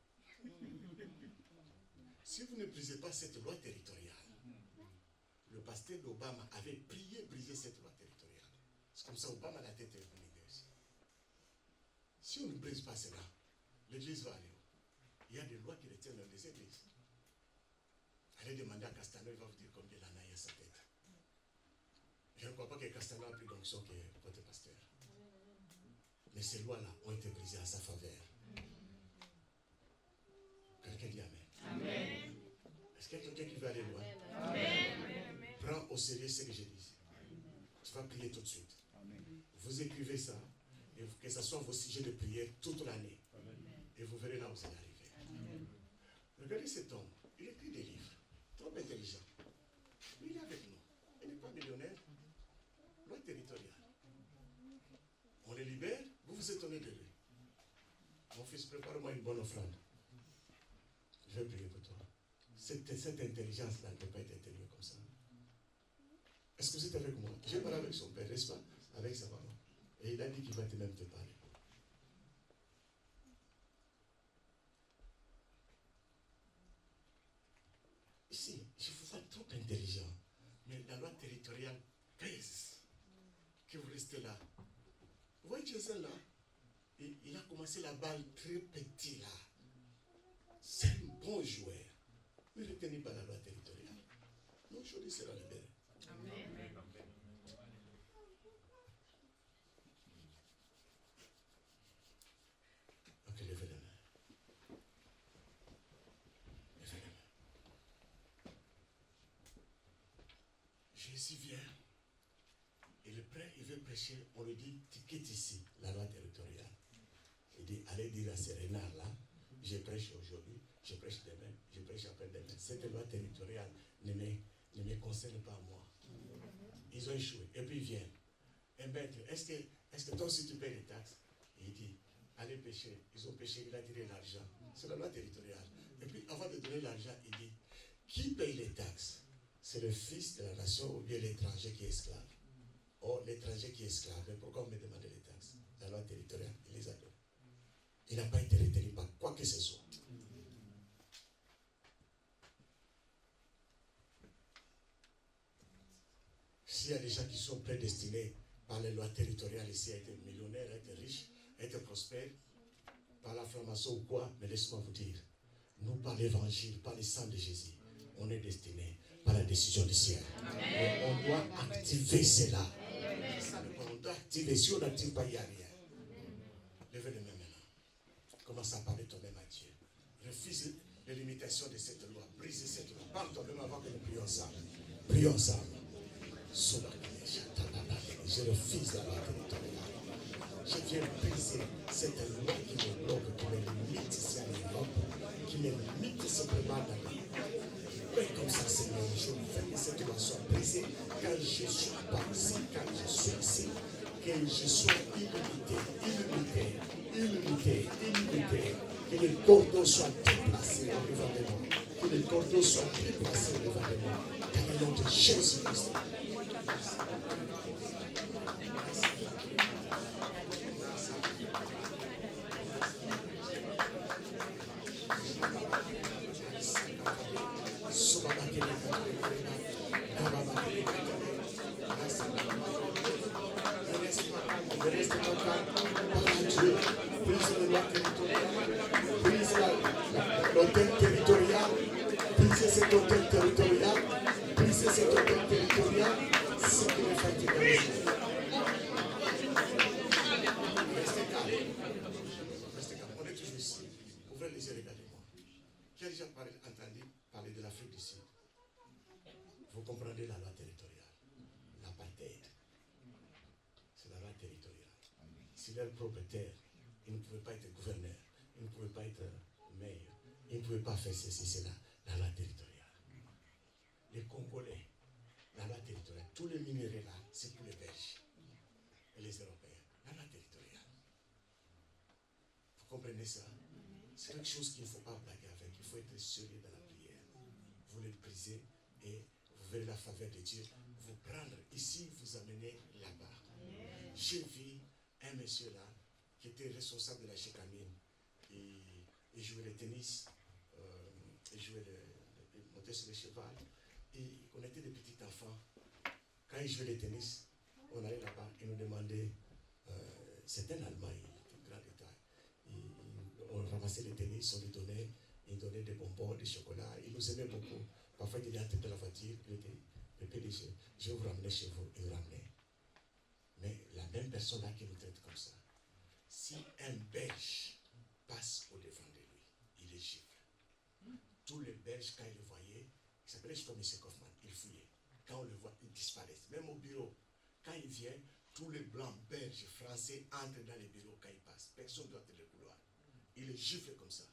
Si vous ne brisez pas cette loi territoriale, le pasteur d'Obama avait prié briser cette loi territoriale. C'est comme ça Obama a la tête est venue aussi. Si on ne brise pas cela, l'église va aller où? Il y a des lois qui retiennent dans les églises. Allez demander à Castano, il va vous dire combien il en a à sa tête. Je ne crois pas que Castano a plus d'onction que votre pasteur. Mais ces lois-là ont été brisées à sa faveur. Quelqu'un dit Amen. Amen. Est-ce qu'il y a quelqu'un qui veut aller loin? Amen. Prends au sérieux ce que j'ai dit. Tu vas prier tout de suite. Vous écrivez ça, et que ce soit vos sujets de prière toute l'année. Et vous verrez là où vous allez arriver. Regardez cet homme, il écrit des livres, trop intelligent. Mais il est avec nous. Il n'est pas millionnaire. Loi territoriale. On les libère, vous vous étonnez de lui. Mon fils, prépare-moi une bonne offrande. Je vais prier pour toi. Cette intelligence-là ne peut pas être intelligente comme ça. Est-ce que vous êtes avec moi? J'ai parlé avec son père, n'est-ce pas? Avec sa maman. Et il a dit qu'il va même te parler. Ici, je vous vois trop intelligent. Mais la loi territoriale pèse. Que vous restez là. Vous voyez Jason là? Il a commencé la balle très petit là. C'est un bon joueur. Ne retenez pas la loi territoriale. Non, aujourd'hui sera libéré. Amen. Ok, levez la main. Levez la main. Jésus vient. Et le prêtre, il veut prêcher. On lui dit, tu quittes ici, la loi territoriale. Il dit, allez dire à ces renards-là, je prêche aujourd'hui, je prêche demain, je prêche après-demain. Cette loi territoriale ne me concerne pas moi. Ils ont échoué. Et puis ils viennent. Et maître, est-ce que toi aussi tu payes les taxes? Et il dit, allez pêcher. Ils ont pêché, il a tiré l'argent. C'est la loi territoriale. Et puis avant de donner l'argent, il dit, qui paye les taxes? C'est le fils de la nation ou bien l'étranger qui est esclave. Or, l'étranger qui est esclave, mais pourquoi vous me demandez les taxes? La loi territoriale, il les a données. Il n'a pas été retenu par quoi que ce soit. S'il y a des gens qui sont prédestinés par les lois territoriales ici à être millionnaires, à être riches, à être prospères, par la franc-maçon ou quoi, mais laisse-moi vous dire, nous par l'évangile, par le sang de Jésus, on est destinés. par la décision du ciel. Et on doit activer cela. On doit activer. Si on n'active pas, il n'y a rien. Levez les mains maintenant. Commence à parler toi-même à Dieu. Refuse les limitations de cette loi. Brise cette loi. Parle toi-même avant que nous prions ensemble. Prions ensemble. Je refuse la loi territoriale. Je viens briser cette loi qui me bloque, qui me limite ici en Europe, qui me limite simplement dans la vie. Oui, comme ça, Seigneur, je veux que cette loi soit brisée quand je suis parti, quand je suis ici, que je sois illimité. Que les cordons soient déplacés au devant de moi. Que les cordons soient déplacés au devant de moi. Dans le nom de Jésus-Christ. Vous comprenez la loi territoriale. L'apartheid, c'est la loi territoriale. Si leur propriétaire, il ne pouvait pas être gouverneur, il ne pouvait pas être maire, il ne pouvait pas faire ceci, cela, la loi territoriale. Les Congolais, la loi territoriale, tous les minéraux là, c'est pour les Belges et les Européens. La loi territoriale. Vous comprenez ça? C'est quelque chose qu'il ne faut pas blaguer avec. Il faut être sérieux dans la prière. Vous le brisez et vous verrez la faveur de Dieu vous prendre ici, vous amener là-bas. J'ai vu un monsieur là qui était responsable de la Chécamine. Il jouait le tennis, il montait sur le cheval. Et on était des petits enfants. Quand il jouait le tennis, on allait là-bas et nous demandait, c'est un Allemand, il était grand de taille. On ramassait le tennis, on lui donnait, il donnait des bonbons, des chocolats. Il nous aimait beaucoup. Parfois, il était en tête de la voiture, il était le PDG. Je vais vous ramener chez vous, il nous ramenait. Mais la même personne là qui nous traite comme ça, si un Belge passe au-devant de lui, il est gifle. Tous les Belges, quand ils le voyaient, il s'appelait comme M. Kaufmann, il fouillait. Quand on le voit, il disparaît. Même au bureau, quand il vient, tous les blancs, belges, français entrent dans les bureaux quand il passe. Personne ne doit être le couloir. Il est gifle comme ça.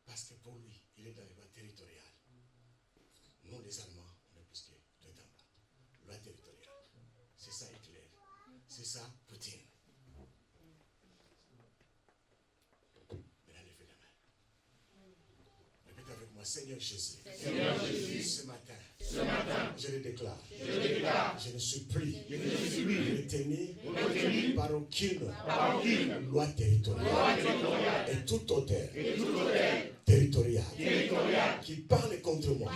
Parce que pour lui, il est dans les lois territoriales. Nous, les Allemands, on est plus que deux en bas. Loi territoriale. C'est ça Hitler. C'est ça Poutine. Maintenant, levez la main. Répétez avec moi, Seigneur Jésus. Seigneur Jésus. Ce matin, je le déclare. Je ne suis plus retenu par aucune loi territoriale. Et tout auteur territorial qui parle contre moi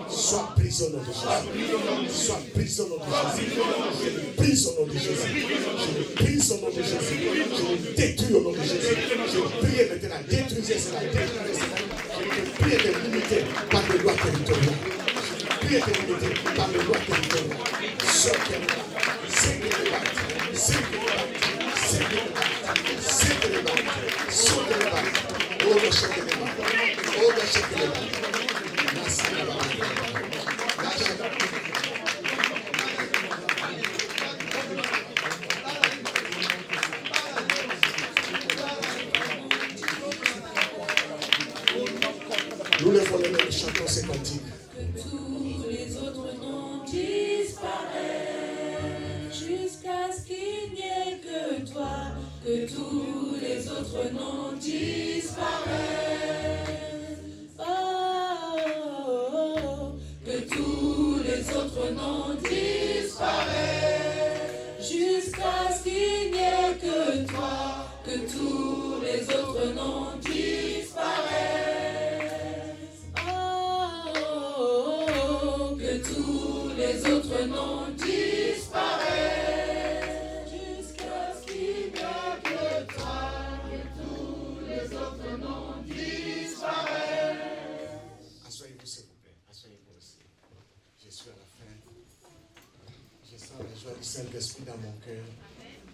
soit pris au nom de Jésus. Soit pris au nom de Jésus. Je le prise au nom de Jésus. Je le prise au nom de Jésus. Je le détruis au nom de Jésus. Je le prie maintenant, détruisez cela, détruisez cela. Je le prie de limiter par les lois territoriales. Je le prie de limiter par les lois territoriales. Sortez-le. C'est que le bac. C'est que le bac. C'est que le bac. C'est que le bac. Sortez le bac. Oh, le chef de l'État. Oh, le chef de l'État. Merci, nous levons les mains et chantons ces cantiques. Que tous les autres noms disparaissent jusqu'à ce qu'il n'y ait que toi. Que tous les autres noms disparaissent. Oh, que tous les autres noms disparaissent jusqu'à ce qu'il n'y ait que toi. Que tous les autres noms disparaissent. Oh, que tous les autres noms disparaissent. Jusqu'à ce qu'il n'y ait que toi. Que tous les autres noms disparaissent. Asseyez-vous, s'il vous plaît. Asseyez-vous. Saint-Esprit dans mon cœur,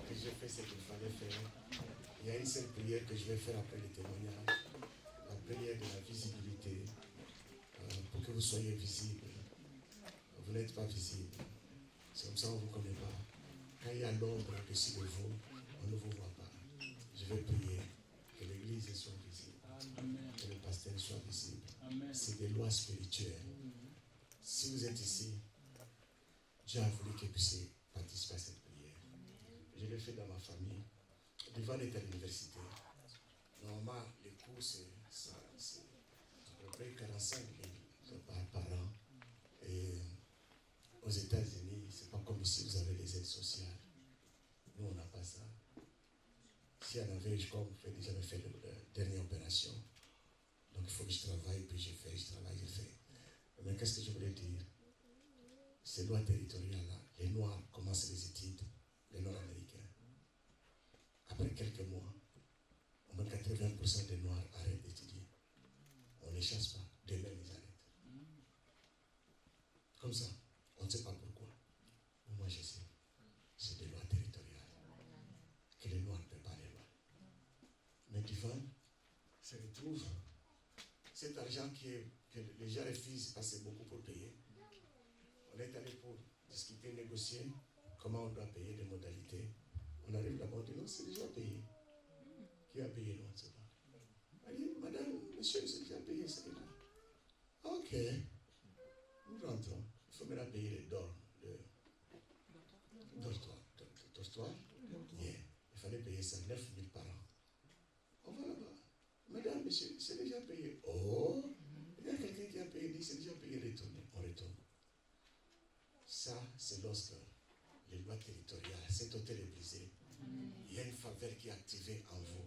que j'ai fait ce qu'il fallait faire. Il y a une seule prière que je vais faire après le témoignage. La prière de la visibilité. Pour que vous soyez visible. Vous n'êtes pas visible. C'est comme ça qu'on ne vous connaît pas. Quand il y a l'ombre au-dessus de vous, on ne vous voit pas. Je vais prier que l'église soit visible. Que le pasteur soit visible. C'est des lois spirituelles. Si vous êtes ici, Dieu a voulu que vous puissiez participer à cette prière. Je l'ai fait dans ma famille. Divan est à l'université. Normalement, les cours, c'est à peu près 45 000 par an. Et aux États-Unis, c'est pas comme ici, vous avez les aides sociales. Nous, on n'a pas ça. Si on avait, comme j'avais fait la dernière opération, donc il faut que je travaille, puis je travaille. Mais qu'est-ce que je voulais dire? Ces lois territoriales-là, les Noirs commencent les études, les Nord-Américains. Après quelques mois, au moins 80% des Noirs arrêtent d'étudier. On ne les chasse pas, demain ils arrêtent. Comme ça, on ne sait pas pourquoi. Mais moi je sais, c'est des lois territoriales. Que les Noirs ne peuvent pas les lois. Mais Divan se retrouve. Cet argent que les gens refusent parce que c'est beaucoup pour payer. On est allé pour discuter, négocier comment on doit payer, les modalités. On arrive là-bas, on dit non, c'est déjà payé. Qui a payé? Non, on ne sait pas. Elle dit, madame, monsieur, c'est déjà payé, c'est là. Ok. Nous rentrons. Il faut maintenant payer les dortoirs. Yeah. Il fallait payer ça, 9 000 par an. On va là-bas. Madame, monsieur, c'est déjà payé. Oh, il y a quelqu'un qui a payé, il dit, c'est déjà payé, retournez. On retourne. Ça, c'est lorsque les lois territoriales, cet hôtel est brisé. Il y a une faveur qui est activée en vous.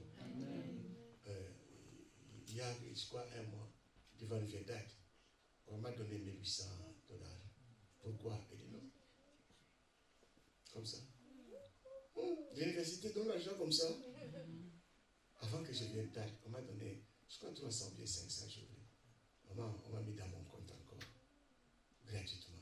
Il y a, je crois, un mois, devant une vieille date, on m'a donné $1 800. Pourquoi? Il dit non. Comme ça. L'université donne l'argent comme ça. Avant que je vienne tard, on m'a donné, je crois, 300 bien 500 jours. On m'a mis dans mon compte encore. Gratuitement.